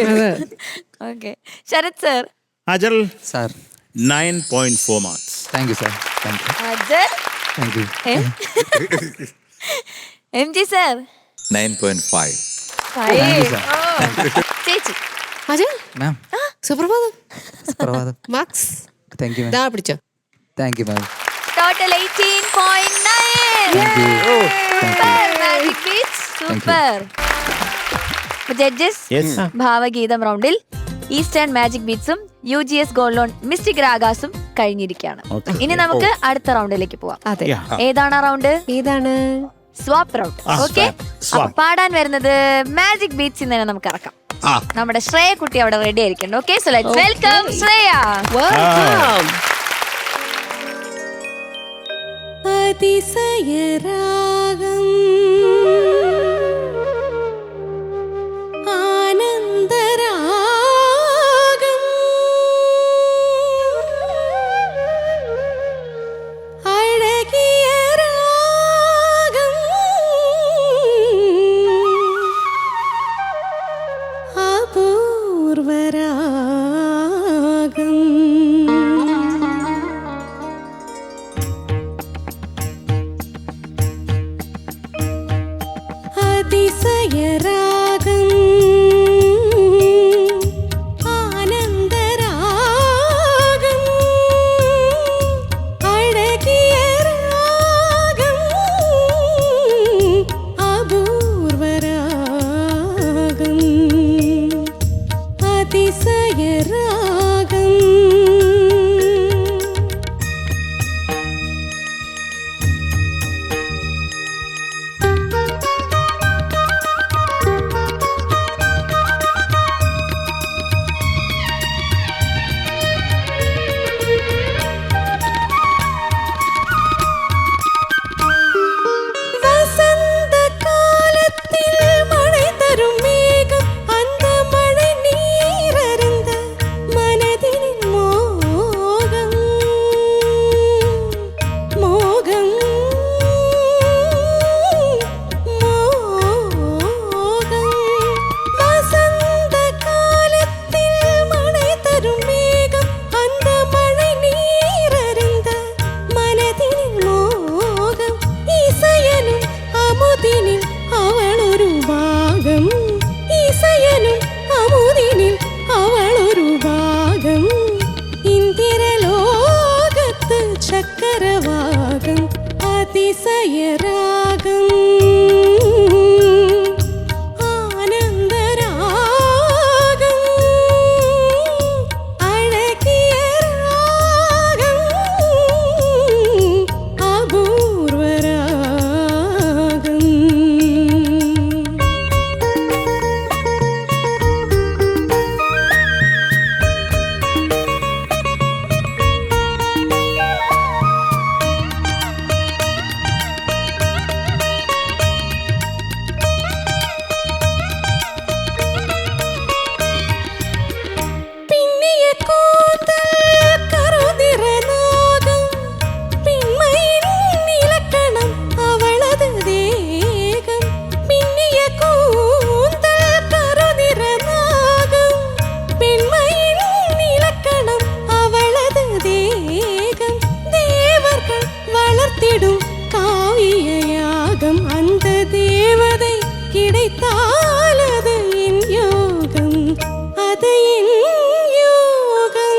Okay, Sarath sir. Ajal sir 9.4 marks. Thank you sir. Thank you. Ajal. Thank you. MG sir 9.5. ചേച്ചി. അജൽ, മാം, സുപ്രഭാതം. സുപ്രഭാതം. Marks thank you ma'am. ദാ പിടിച്ചോ. Thank you ma'am. Total 18.9. Thank you. Super magic beats, super. Judges, ഭാവഗീതം റൗണ്ടിൽ ഈസ്റ്റേൺ മാജിക് ബീറ്റ്സും UGS gold loan mystic രാഗാസും കഴിഞ്ഞിരിക്കുകയാണ്. ഇനി നമുക്ക് അടുത്ത റൗണ്ടിലേക്ക് പോവാം. അതെ, ഏതാണ് ആ റൗണ്ട്? ഏതാണ്? Swap round. ഓക്കെ, അപ്പൊ പാടാൻ വരുന്നത് മാജിക് ബീറ്റ്സ് തന്നെ നമുക്ക് ഇറക്കാം. നമ്മുടെ ശ്രേയ കുട്ടി അവിടെ റെഡി ആയിരിക്കണം. Okay, so let's welcome Shreya. അതിശയരാഗം ആനന്ദരാഗം അഴകിയ രാഗം അപൂർവരാഗം അതിശയരാഗം ആനന്ദരാഗം അഴകിയ രാഗം അപൂർവരാഗം. പിന്നിയ കൂന്തൽ കറുനിറനാഗം പിന്മയിൻ നിലക്കണം അവളത് ദേഹം. പിന്നിയ കൂന്തൽ കറുനിറനാഗം പിന്മയിൻ നിലക്കണം അവളത് ദേഹം. ദേവർകൾ വളർത്തിടും കാവ്യയാഗം அந்த தேவதை கிடைத்தாலது என் யோகம் அது என் யோகம்.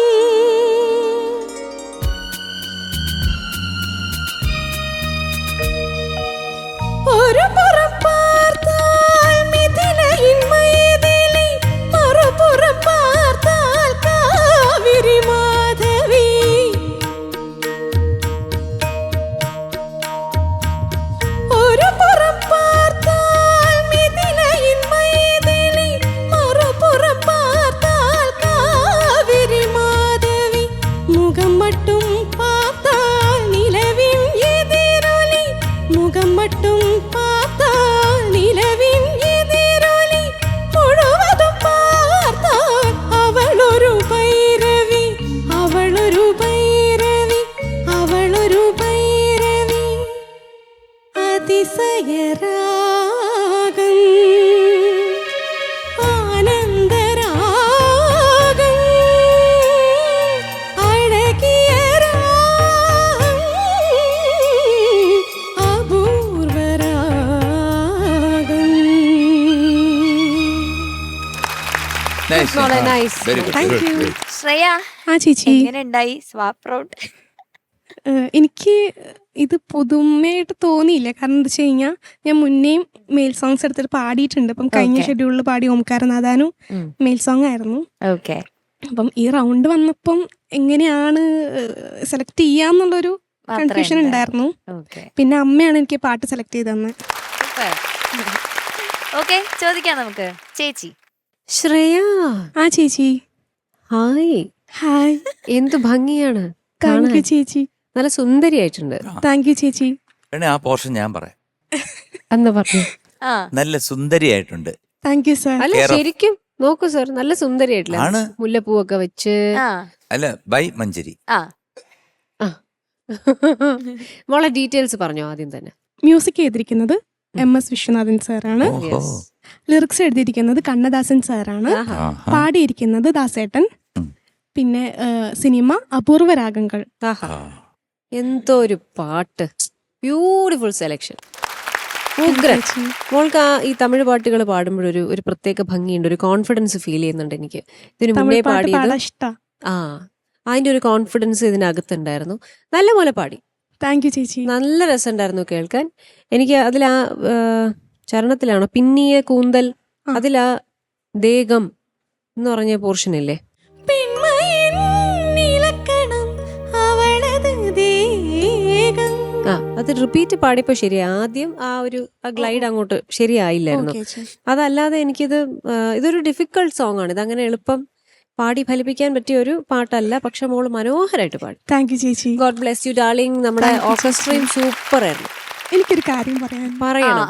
ஒரு புறம் பார்த்தால் மிதிலையின் மைதிலி மறுபுறம் பார்த்தால் காவிரி மாதவி. ஒரு புறம் பார்த்தால் மிதிலையின் மைதிலி மறுபுறம் பார்த்தால் காவிரி மாதவி. முகம் மட்டும் பார்த்தால் நிலவின் எதிரொலி. முகம் மட்டும் பார்த்தால் நிலவின் எதிரொலி. முழுவதும் பார்த்தால் அவளொரு பைரவி. அவளொரு பைரவி. அவளொரு பைரவி. அதிசயராகம் ஆனந்தராகம் அழகிய ராகம் அபூர்வராகம். Nice. Nice. Very good. Thank Good, you. good. Shreya ആ ചേച്ചി, എങ്ങനെ ഉണ്ടായി സ്വാപ്പ് റൗണ്ട്? എനിക്ക് ഇത് പുതുമയായിട്ട് തോന്നിയില്ല. കാരണം എന്താ വെച്ച് കഴിഞ്ഞാൽ ഞാൻ മുന്നേയും മെയിൽ സോങ്സ് എടുത്തിട്ട് പാടിയിട്ടുണ്ട്. അപ്പം കഴിഞ്ഞ Okay. ഷെഡ്യൂളിൽ പാടി ഓംകാരനാഥാനും ഉം. മെയിൽ സോങ് ആയിരുന്നു. ഓക്കെ. അപ്പം ഈ റൗണ്ട് വന്നപ്പം എങ്ങനെയാണ് സെലക്ട് ചെയ്യാന്നുള്ളൊരു കൺഫ്യൂഷൻ ഉണ്ടായിരുന്നു. ഓക്കെ. പിന്നെ അമ്മയാണ് എനിക്ക് പാട്ട് സെലക്ട് ചെയ്ത് തന്നെ. ഓക്കെ, ചോദിക്കാം നമുക്ക്. ചേച്ചി ശ്രേയ, ആ ചേച്ചി, ഹായ്. ഹായ്. എന്ത് ഭംഗിയാണ് താങ്ക് യു കാണാൻ. ചേച്ചി. നല്ല സുന്ദരിയായിട്ടുണ്ട്. താങ്ക് യു ചേച്ചി. വേണേ ആ പോർഷൻ ഞാൻ പറയാം. എന്ന് പറഞ്ഞു. ആ നല്ല സുന്ദരിയായിട്ടുണ്ട്. Thank you sir. അല്ല Care of- ശരിക്കും നോക്കൂ സർ, നല്ല സുന്ദരിയായിട്ടില്ല. ആണ്. മുല്ലപ്പൂവൊക്കെ വെച്ച്. ആ അല്ല, ബൈ മഞ്ചരി. ആ മോളെ ഡീറ്റെയിൽസ് പറഞ്ഞോ ആദ്യം തന്നെ. മ്യൂസിക് ചെയ്തിരിക്കുന്നത് MS വിശ്വനാഥൻ സാറാണ്. ഓഹോ. ലിറിക്സ് എഴുതിയിരിക്കുന്നത് കണ്ണദാസൻ സാറാണ്. ആഹാ. ആഹാ. പാടിയിരിക്കുന്നത് ദാസേട്ടൻ. ഉം. പിന്നെ സിനിമ അപൂർവ രാഗങ്ങൾ. ആഹാ. ആ. എന്തോ ഒരു പാട്ട്. Beautiful selection. ഉഗ്രൻ. ചേച്ചി. മോൾക്ക് ഈ തമിഴ് പാട്ടുകൾ പാടുമ്പോഴൊരു ഒരു പ്രത്യേക ഭംഗിയുണ്ട്, ഒരു കോൺഫിഡൻസ് ഫീൽ ചെയ്യുന്നുണ്ട് എനിക്ക്. ഇതിന് മുന്നേ തമിഴ് പാട്ട് പാടിയത് പാടാൻ ഇഷ്ടാ. ആ അതിന്റെ ഒരു കോൺഫിഡൻസ് ഇതിനകത്തുണ്ടായിരുന്നു. നല്ലപോലെ പാടി. താങ്ക് യു ചേച്ചി. നല്ല രസമുണ്ടായിരുന്നു കേൾക്കാൻ. എനിക്ക് അതിൽ ആ ചരണത്തിലാണോ പിന്നിയ കൂന്തൽ, അതിലാ ദേഹം എന്ന് പറഞ്ഞ പോർഷൻ ഇല്ലേ, പെൺമയിൻ നിലക്കണം അവളത് ദേഹം. ആ അത് റിപ്പീറ്റ് പാടിയപ്പോ ശരി. ആദ്യം ആ ഒരു ഗ്ലൈഡ് അങ്ങോട്ട് ശരിയായില്ലായിരുന്നു. ഓക്കേ ചേച്ചി. അതല്ലാതെ എനിക്കിത് ഇതൊരു ഡിഫിക്കൾട്ട് സോങ് ആണ്. ഇതങ്ങനെ എളുപ്പം പാടി ഫലിപ്പിക്കാൻ പറ്റിയ ഒരു പാട്ടല്ല. പക്ഷെ മോള് മനോഹരമായിട്ട് പാടി. താങ്ക് യു ചേച്ചി. God bless you darling. നമ്മുടെ Thank you, ഓർക്കസ്ട്രയും സൂപ്പർ ആയിരുന്നു. എനിക്കൊരു കാര്യം പറയാൻ. പറയണം.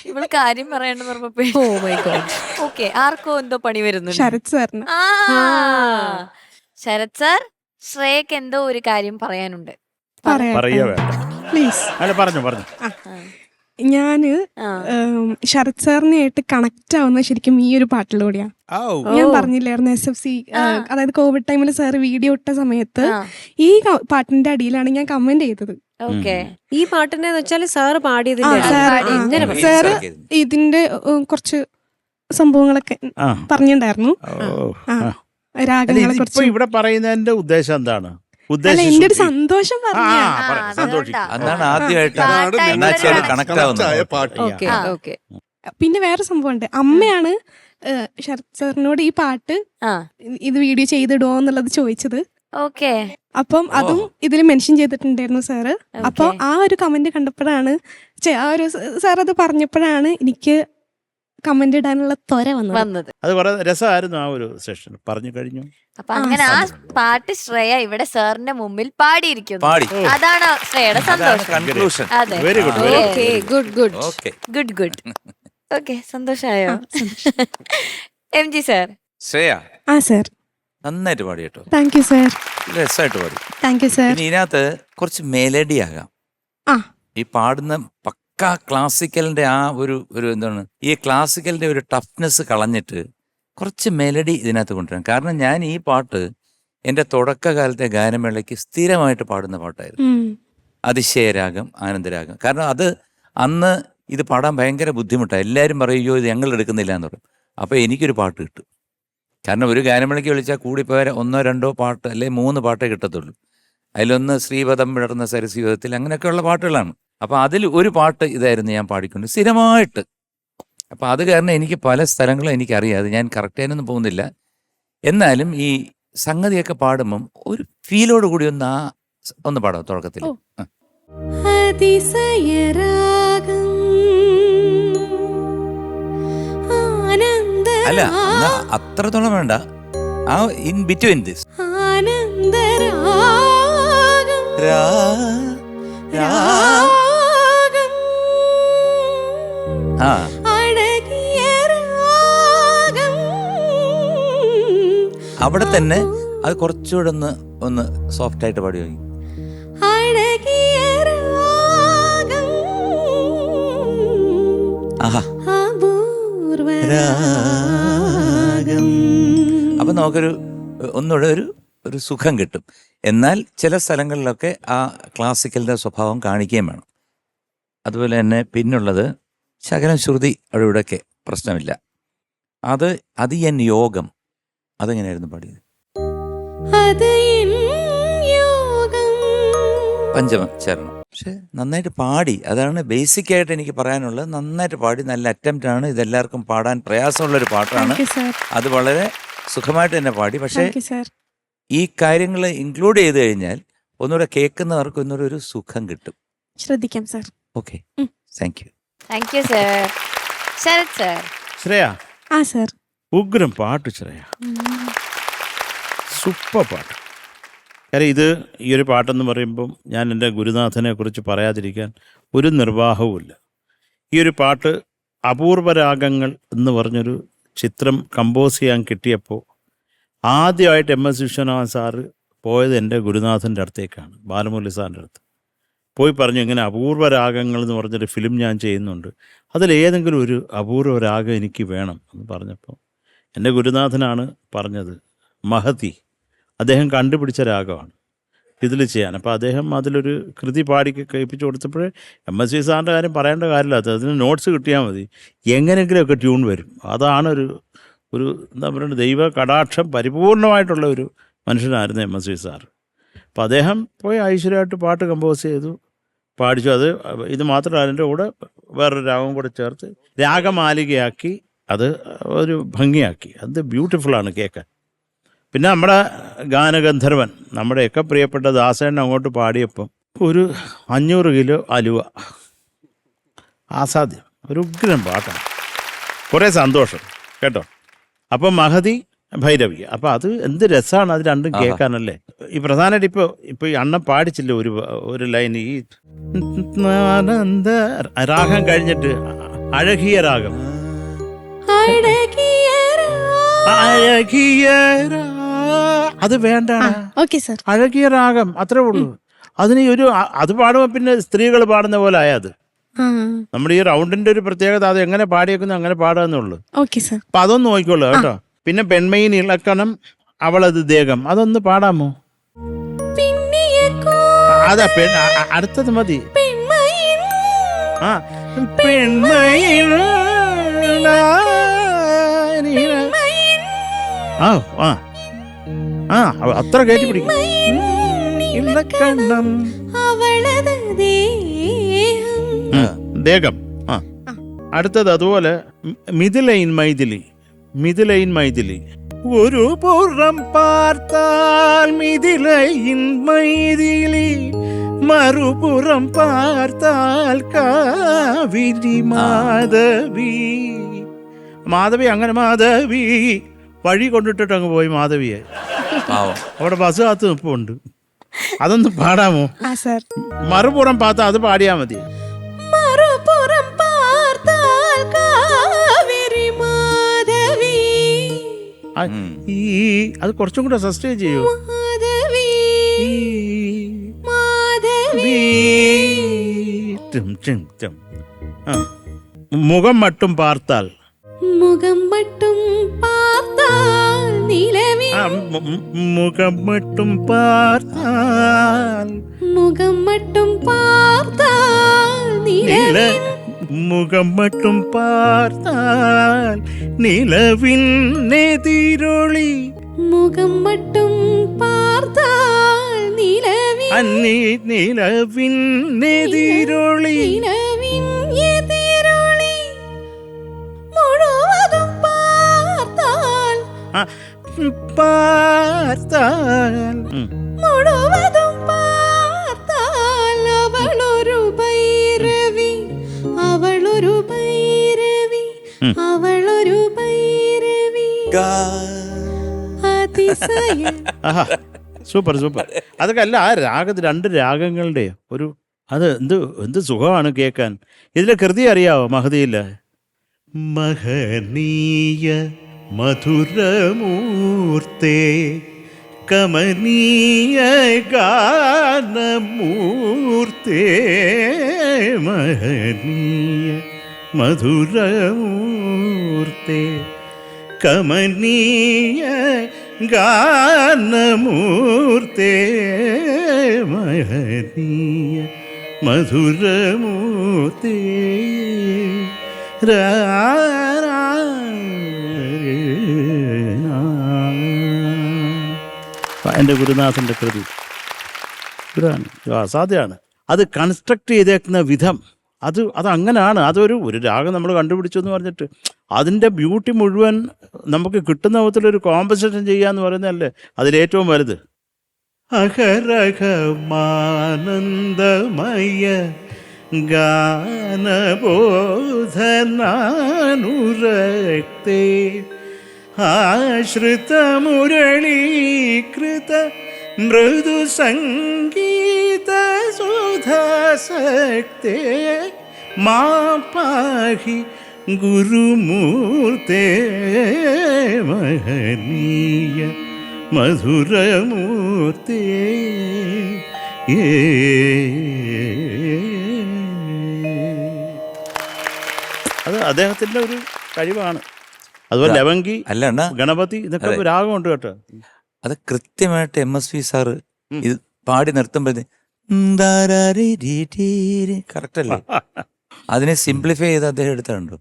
ഇവള് കാര്യം പറയണ്ടെന്ന് പറഞ്ഞപ്പോ ഓ മൈ ഗോഡ്. ഓക്കെ, ആർക്കോ എന്തോ പണി വരുന്നുണ്ട്. ശരത് സാറിന്. ആ ശരത് സാർ, ശ്രേയക്ക് എന്തോ ഒരു കാര്യം പറയാനുണ്ട്. പറയോ പറയാം വേണ്ട. പ്ലീസ്. അല്ല, പറഞ്ഞു. ഞാന് ആ. ശരത് സാറിനായിട്ട് കണക്ട് ആവുന്നത് ശരിക്കും ഈ ഒരു പാട്ടിലൂടെയാ. ഔ. ഞാൻ പറഞ്ഞില്ലായിരുന്നു SFC, അതായത് കോവിഡ് ടൈമിൽ സാർ വീഡിയോ ഇട്ട സമയത്ത് ആ. ഈ പാട്ടിന്റെ അടിയിലാണ് ഞാൻ കമന്റ് ചെയ്തത്. ഓക്കെ. ഈ പാട്ടിനെ വെച്ചാല് സാറ് പാടിയതിന്റെ ആ, സാറ് അടി. ഇങ്ങനെ ആ. സാറ് ഇതിന്റെ കുറച്ച് സംഭവങ്ങളൊക്കെ ആ. പറഞ്ഞിട്ടുണ്ടായിരുന്നു. ഓ. ആ ആ. അല്ല, രാഗങ്ങളെ ഇപ്പൊ കുറിച്ച്. ഇവിടെ പറയുന്നതിന്റെ ഉദ്ദേശം എന്താണ്? അല്ല എന്റെ ഒരു സന്തോഷം പറഞ്ഞ സന്തോഷിക്കും. അന്നാണ് ആദ്യമായിട്ട് അതാണ് അണ്ണാച്ചിയായിട്ട് കണക്ട് കണക്ട് ആയ ആവുന്നത്. പാട്ട്. Okay okay. പിന്നെ വേറെ സംഭവമുണ്ട്. അമ്മയാണ് ശരത് സാറിനോട് ഈ പാട്ട് ആ ഇത് വീഡിയോ ചെയ്തിടുവോ എന്നുള്ളത് ചോദിച്ചത്. ഓക്കെ. അപ്പം അതും ഇതിൽ മെൻഷൻ ചെയ്തിട്ടുണ്ടായിരുന്നു സാറ്. അപ്പോൾ ആ ഒരു കമന്റ് കണ്ടപ്പോഴാണ് ആ ഒരു സാർ അത് പറഞ്ഞപ്പോഴാണ് എനിക്ക് കമന്റ് ഇടാനുള്ള ത്വര വന്നത്. അത് കുറെ രസമായിരുന്നു ആ ഒരു സെഷൻ. പറഞ്ഞു കഴിഞ്ഞു. അപ്പൊ അങ്ങനെ ആ പാട്ട് ശ്രേയ ഇവിടെ സാറിന്റെ മുമ്പിൽ പാടിയിരിക്കുന്നു. പാടി. അതാണ് ശ്രേയയുടെ സന്തോഷം. കൺക്ലൂഷൻ. അതെ, very good. Okay good good. Okay good good. Okay, സന്തോഷായോ? M G sir. ശ്രേയ ആ സാർ, നന്നായിട്ട് പാടി കേട്ടോ. Thank you sir. രസമായിട്ട് പാടി. Thank you sir. പിന്നെ ഇതിനകത്ത് കുറച്ച് മെലഡി ആകാം. ആ ഈ പാടുന്ന പക്കാ ക്ലാസിക്കലിന്റെ ആ ഒരു എന്താണ്, ഈ ക്ലാസിക്കലിന്റെ ഒരു ടഫ്നെസ് കളഞ്ഞിട്ട് കുറച്ച് മെലഡി ഇതിനകത്ത് കൊണ്ടുവരാം. കാരണം ഞാൻ ഈ പാട്ട് എൻ്റെ തുടക്കകാലത്തെ ഗാനമേളയ്ക്ക് സ്ഥിരമായിട്ട് പാടുന്ന പാട്ടായിരുന്നു. അതിശയരാഗം, ആനന്ദരാഗം. കാരണം അത് അന്ന് ഇത് പാടാൻ ഭയങ്കര ബുദ്ധിമുട്ടാണ്. എല്ലാവരും പറയുമോ ഇത് ഞങ്ങൾ എടുക്കുന്നില്ല എന്ന് പറയും. അപ്പോൾ എനിക്കൊരു പാട്ട് കിട്ടും. കാരണം ഒരു ഗാനമേളയ്ക്ക് വിളിച്ചാൽ കൂടിപ്പോയാൽ 1 or 2 പാട്ട് അല്ലെങ്കിൽ 3 പാട്ടേ കിട്ടത്തുള്ളൂ. അതിലൊന്ന് ശ്രീപദം വിടർന്ന സരസ്വതത്തിൽ, അങ്ങനെയൊക്കെയുള്ള പാട്ടുകളാണ്. അപ്പോൾ അതിൽ ഒരു പാട്ട് ഇതായിരുന്നു ഞാൻ പാടിക്കൊണ്ട് സ്ഥിരമായിട്ട്. അപ്പോൾ അത് കാരണം എനിക്ക് പല സ്ഥലങ്ങളും എനിക്കറിയാം. അത് ഞാൻ കറക്റ്റായിട്ടൊന്നും പോകുന്നില്ല. എന്നാലും ഈ സംഗതിയൊക്കെ പാടുമ്പം ഒരു ഫീലോട് കൂടി ഒന്ന് പാടാം തുടക്കത്തിൽ. അല്ല അത്രത്തോളം വേണ്ട. ആ ഇൻ ബിറ്റ്വീൻ ദിസ് അവിടെ തന്നെ അത് കുറച്ചുകൂടെ ഒന്ന് സോഫ്റ്റ് ആയിട്ട് പാടി നോക്കി. ആഹാ, അപ്പൊ നമുക്കൊരു ഒന്നുകൂടെ ഒരു സുഖം കിട്ടും. എന്നാൽ ചില സ്ഥലങ്ങളിലൊക്കെ ആ ക്ലാസിക്കലിന്റെ സ്വഭാവം കാണിക്കുകയും വേണം. അതുപോലെ തന്നെ പിന്നുള്ളത് ശകലം ശ്രുതി അവിടെ ഇവിടെയൊക്കെ പ്രശ്നമില്ല. അത് എൻ യോഗം അതെങ്ങനെയായിരുന്നു പാടിയത്? പഞ്ചമം ചരണം. പക്ഷെ നന്നായിട്ട് പാടി. അതാണ് ബേസിക് ആയിട്ട് എനിക്ക് പറയാനുള്ളത്. നന്നായിട്ട് പാടി, നല്ല അറ്റംപ്റ്റ് ആണ്. ഇതെല്ലാവർക്കും പാടാൻ പ്രയാസമുള്ളൊരു പാട്ടാണ്. അത് വളരെ സുഖമായിട്ട് തന്നെ പാടി. പക്ഷേ ഈ കാര്യങ്ങൾ ഇൻക്ലൂഡ് ചെയ്ത് കഴിഞ്ഞാൽ ഒന്നുകൂടെ കേൾക്കുന്നവർക്ക് ഒന്നുകൂടെ ഒരു സുഖം കിട്ടും. ശ്രദ്ധിക്കാം sir. Okay, thank you. Thank you sir. Sharath sir. Shreya, ആ സാർ. ഉഗ്രം പാട്ട് ശ്രേയ, സൂപ്പർ പാട്ട്. കാര്യം ഇത് ഈ ഒരു പാട്ടെന്ന് പറയുമ്പം ഞാൻ എൻ്റെ ഗുരുനാഥനെ കുറിച്ച് പറയാതിരിക്കാൻ ഒരു നിർവാഹവുമില്ല. ഈ ഒരു പാട്ട് അപൂർവരാഗങ്ങൾ എന്ന് പറഞ്ഞൊരു ചിത്രം കമ്പോസ് ചെയ്യാൻ കിട്ടിയപ്പോൾ ആദ്യമായിട്ട് MS വിശ്വനാഥൻ സാറ് പോയത് എൻ്റെ ഗുരുനാഥൻ്റെ അടുത്തേക്കാണ്, ബാലമുരളി സാറിൻ്റെ അടുത്ത് പോയി പറഞ്ഞു, ഇങ്ങനെ അപൂർവരാഗങ്ങൾ എന്ന് പറഞ്ഞൊരു ഫിലിം ഞാൻ ചെയ്യുന്നുണ്ട്, അതിലേതെങ്കിലും ഒരു അപൂർവ രാഗം എനിക്ക് വേണം എന്ന് പറഞ്ഞപ്പോൾ എൻ്റെ ഗുരുനാഥനാണ് പറഞ്ഞത് മഹതി, അദ്ദേഹം കണ്ടുപിടിച്ച രാഗമാണ് ഇതിൽ ചെയ്യാൻ. അപ്പോൾ അദ്ദേഹം അതിലൊരു കൃതി പാടി കേൾപ്പിച്ചു കൊടുത്തപ്പോഴേ MS സാറിൻ്റെ കാര്യം പറയേണ്ട കാര്യമില്ല, അതിന് നോട്ട്സ് കിട്ടിയാൽ മതി, എങ്ങനെയെങ്കിലുമൊക്കെ ട്യൂൺ വരും. അതാണ് ഒരു എന്താ പറയുക, ദൈവ കടാക്ഷം പരിപൂർണമായിട്ടുള്ള ഒരു മനുഷ്യനായിരുന്നു MS സാറ്. അപ്പോൾ അദ്ദേഹം പോയി ഐശ്വര്യമായിട്ട് പാട്ട് കമ്പോസ് ചെയ്തു, പാടിച്ചു. അത് ഇത് മാത്രമല്ല, അതിൻ്റെ കൂടെ വേറൊരു രാഗം കൂടെ ചേർത്ത് രാഗമാലികയാക്കി അത് ഒരു ഭംഗിയാക്കി. അത് ബ്യൂട്ടിഫുള്ളാണ് കേൾക്കാൻ. പിന്നെ നമ്മുടെ ഗാനഗന്ധർവൻ, നമ്മുടെയൊക്കെ പ്രിയപ്പെട്ട ദാസേണ്ണ അങ്ങോട്ട് പാടിയപ്പം ഒരു 500 കിലോ അലുവ, ആസാദ്യം, ഒരു ഉഗ്രം പാട്ടാണ്. കുറേ സന്തോഷം കേട്ടോ. അപ്പം മഹതി, ഭൈരവി, അപ്പം അത് എന്ത് രസമാണ് അത് രണ്ടും കേൾക്കാനല്ലേ. ഈ പ്രധാനമായിട്ട് ഇപ്പോൾ ഈ അണ്ണൻ പാടിച്ചില്ല ഒരു ലൈൻ, ഈ രാഗം കഴിഞ്ഞിട്ട് അഴകിയ രാഗം, അഴകിയ അത് വേണ്ട, അഴകിയ രാഗം അത്രേ ഉള്ളൂ. അതിന് അത് പാടുമ്പോൾ പിന്നെ സ്ത്രീകൾ പാടുന്ന പോലെ ആയത്. നമ്മുടെ ഈ റൗണ്ടിന്റെ ഒരു പ്രത്യേകത അത് എങ്ങനെ പാടിയേക്കുന്നു അങ്ങനെ പാടാന്നുള്ളു. അപ്പൊ അതൊന്ന് നോക്കിക്കോളൂ കേട്ടോ. പിന്നെ പെൺമയിൽ ഇളക്കണം അവളത് ദേഹം, അതൊന്ന് പാടാമോ? അതാ അടുത്തത് മതി. ആ പെൺമയിൽ ആ അത്ര കയറ്റി പിടിക്കും. ഇല്ലക്കണ്ണം അവളത് ദേഹം. ദേഹം. ആ, അടുത്തത് അതുപോലെ മിഥിലൈൻ മൈഥിലി. മിഥിലൈൻ മൈഥിലി. ഒരു പുറം പാർത്താൽ മിഥിലൈൻ മൈഥിലി, മറുപുറം പാർത്താൽ കാവിരി മാധവി. മാധവി അങ്ങനെ മാധവി വഴി കൊണ്ടിട്ടിട്ട് അങ്ങ് പോയി മാധവിയെ. പാവം. അവിടെ ബസ് കാത്ത് നിൽപ്പുണ്ട്. അതൊന്ന് പാടാമോ? ആ സർ. മറുപുറം പാത്ത അത് പാടിയാ മതി. മറുപുറം പാർത്താൽ കാവേരി മാധവി. ആ, ഈ അത് കുറച്ചും കൂടെ സസ്റ്റെയിൻ ചെയ്യൂ. മാധവി ഈ, മാധവി. Tim, Tim, Tim. ആ. മുഖം മട്ടും പാർത്താൽ. മുഖം മട്ടും പാർത്താൽ നിലവിൽ. ആ, മുഖം മട്ടും പാർത്താൽ. മുഖം മട്ടും പാർത്താൽ നിലവിൽ. മുഖം മട്ടും പാർത്താൽ നിലവിനെതിരൊളി. മുഖം മട്ടും പാർത്താൽ നിലവിൽ. നിലവിനെതിരൊളി. നിലവിൻ എതിരൊളി മുഴുവതും പാർത്താൽ. ആ, പാർത്താൽ. മുഴുവതും പാർത്താൽ അവളൊരു ഭൈരവി. അവളൊരു ഭൈരവി. അവളൊരു ഭൈരവി. അതിശയം. ആഹാ, സൂപ്പർ സൂപ്പർ. അതൊക്കെ അല്ല, ആ രാഗത്തിൽ 2 രാഗങ്ങളുടെ ഒരു അത് എന്ത് സുഖമാണ് കേൾക്കാൻ. ഇതിലെ കൃതി അറിയാവോ? മഹതിയില്ല. മഹനീയ മധുരമൂർത്തേ കമനീയ ഗാനമൂർത്തേ, മഹനീയ മധുരമൂർത്തേ കമനീയ ഗാനമൂർത്തേ, മഹനീയ മധുരമൂർത്തേ. എൻ്റെ ഗുരുനാഥൻ്റെ കൃതി അസാധ്യമാണ്. അത് കൺസ്ട്രക്ട് ചെയ്തേക്കുന്ന വിധം അത് അങ്ങനെയാണ്. ഒരു രാഗം നമ്മൾ കണ്ടുപിടിച്ചു എന്ന് പറഞ്ഞിട്ട് അതിൻ്റെ ബ്യൂട്ടി മുഴുവൻ നമുക്ക് കിട്ടുന്ന വിധത്തിലൊരു കോമ്പൻസേഷൻ ചെയ്യാന്ന് പറയുന്നതല്ലേ അതിലേറ്റവും വലുത്. അഹരഹമാനന്ദമയ ഗാനബോധനാനുരക്തേ ആശ്രിതമുരളീകൃത മൃദു സംഗീത സുധാസക്തേ മാ പാഹി ഗുരുമൂർത്തേ, മഹനീയ മധുരമൂർത്തേ. അത് അദ്ദേഹത്തിൻ്റെ ഒരു കഴിവാണ്. അതുപോലെ ലവങ്കി, അല്ല അണ്ണാ, ഗണപതി ഇതൊക്കെ രാഗമുണ്ട് കേട്ടോ. അത് കൃത്യമായിട്ട് MSV സാറ് ഇത് പാടി നിർത്തുമ്പോഴേ കറക്റ്റ് അല്ലേ? അതിനെ സിംപ്ലിഫൈ ചെയ്ത് അദ്ദേഹം എടുത്തിട്ടുണ്ടോ?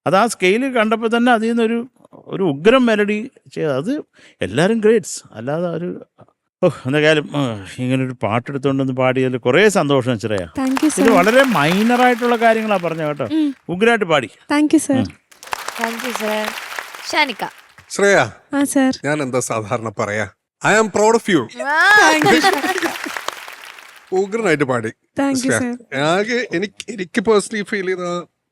അത് ആ സ്കെയിൽ കണ്ടപ്പോൾ തന്നെ അതിൽ നിന്നൊരു ഉഗ്രം മെലഡി ചെയ്ത് അത് എല്ലാവരും ഗ്രേറ്റ്സ്. അല്ലാതെ എന്തായാലും ഇങ്ങനൊരു പാട്ടെടുത്തോണ്ടൊന്ന് പാടിയതിൽ കുറേ സന്തോഷം ശ്രേയ. ഇത് വളരെ മൈനറായിട്ടുള്ള കാര്യങ്ങളാണ് പറഞ്ഞത് കേട്ടോ. ഉഗ്രായിട്ട് പാടി. Thank you sir. Thank you sir. Shanika. Shreya, ആ സർ. ഞാൻ എന്താ സാധാരണ പറയാ, I am proud of you. ഉഗ്രനായിട്ട് പാടി. Thank you sir. ആകെ എനിക്ക് പേഴ്സണലി ഫീൽ ചെയ്ത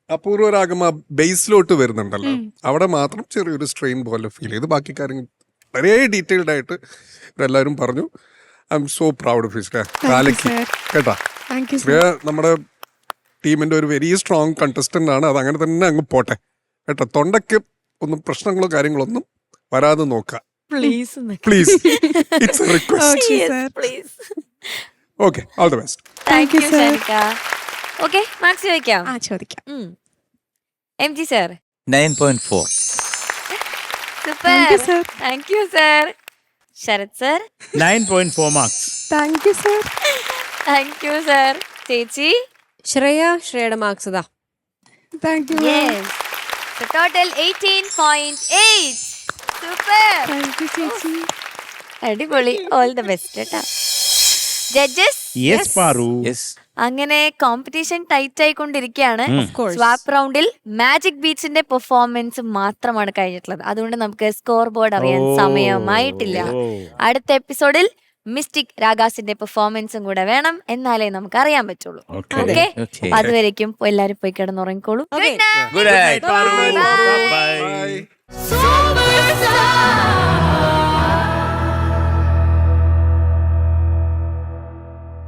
അപൂർവ രാഗം ആ ബേസിലോട്ട് വരുന്നുണ്ടല്ലോ, അവിടെ മാത്രം ചെറിയൊരു സ്ട്രെയിൻ പോലെ ഫീൽ ചെയ്ത്. ബാക്കി കാര്യങ്ങൾ വളരെ ഡീറ്റെയിൽഡ് ആയിട്ട് എല്ലാവരും പറഞ്ഞു. I am so proud of you Shreya. കാലയ്ക്ക് കേട്ടാ, ശ്രേയ നമ്മുടെ ടീമിന്റെ ഒരു വെരി സ്ട്രോങ് കണ്ടസ്റ്റന്റ് ആണ്. അത് അങ്ങനെ തന്നെ അങ്ങ് പോട്ടെ കേട്ടോ. തൊണ്ടയ്ക്ക് ഒന്നും പ്രശ്നങ്ങളോ കാര്യങ്ങളൊന്നും വരാതെ നോക്കുക please. It's a request. Okay, all the best. Thank you Shanika. Okay, marks ചോദിക്കാം. ചോദിക്കാം. MG sir. 9.4. Super. Thank you sir. Sarath sir. 9.4 marks. Thank you sir. Thank you sir. ചേച്ചി. ശ്രേയയുടെ മാർക്സ് ഇതാ. Thank you. Yes. Total 18.8. Super. Thank you ചേച്ചി. അടിപൊളി. All the best കേട്ടോ. Judges yes Paru. അങ്ങനെ competition tight ആയിക്കൊണ്ടിരിക്കുകയാണ്. സ്വാപ്പ് റൗണ്ടിൽ മാജിക് ബീറ്റ്സിന്റെ പെർഫോമൻസ് മാത്രമാണ് കഴിഞ്ഞിട്ടുള്ളത്. അതുകൊണ്ട് നമുക്ക് സ്കോർ ബോർഡ് അറിയാൻ സമയമായിട്ടില്ല. അടുത്ത എപ്പിസോഡിൽ മിസ്റ്റിക് രാഗാസിന്റെ പെർഫോമൻസും കൂടെ വേണം, എന്നാലേ നമുക്ക് അറിയാൻ പറ്റുള്ളൂ. ഓക്കെ, അതുവരേക്കും എല്ലാരും പോയി കിടന്നുറങ്ങിക്കോളൂ. Good night. Bye. Bye.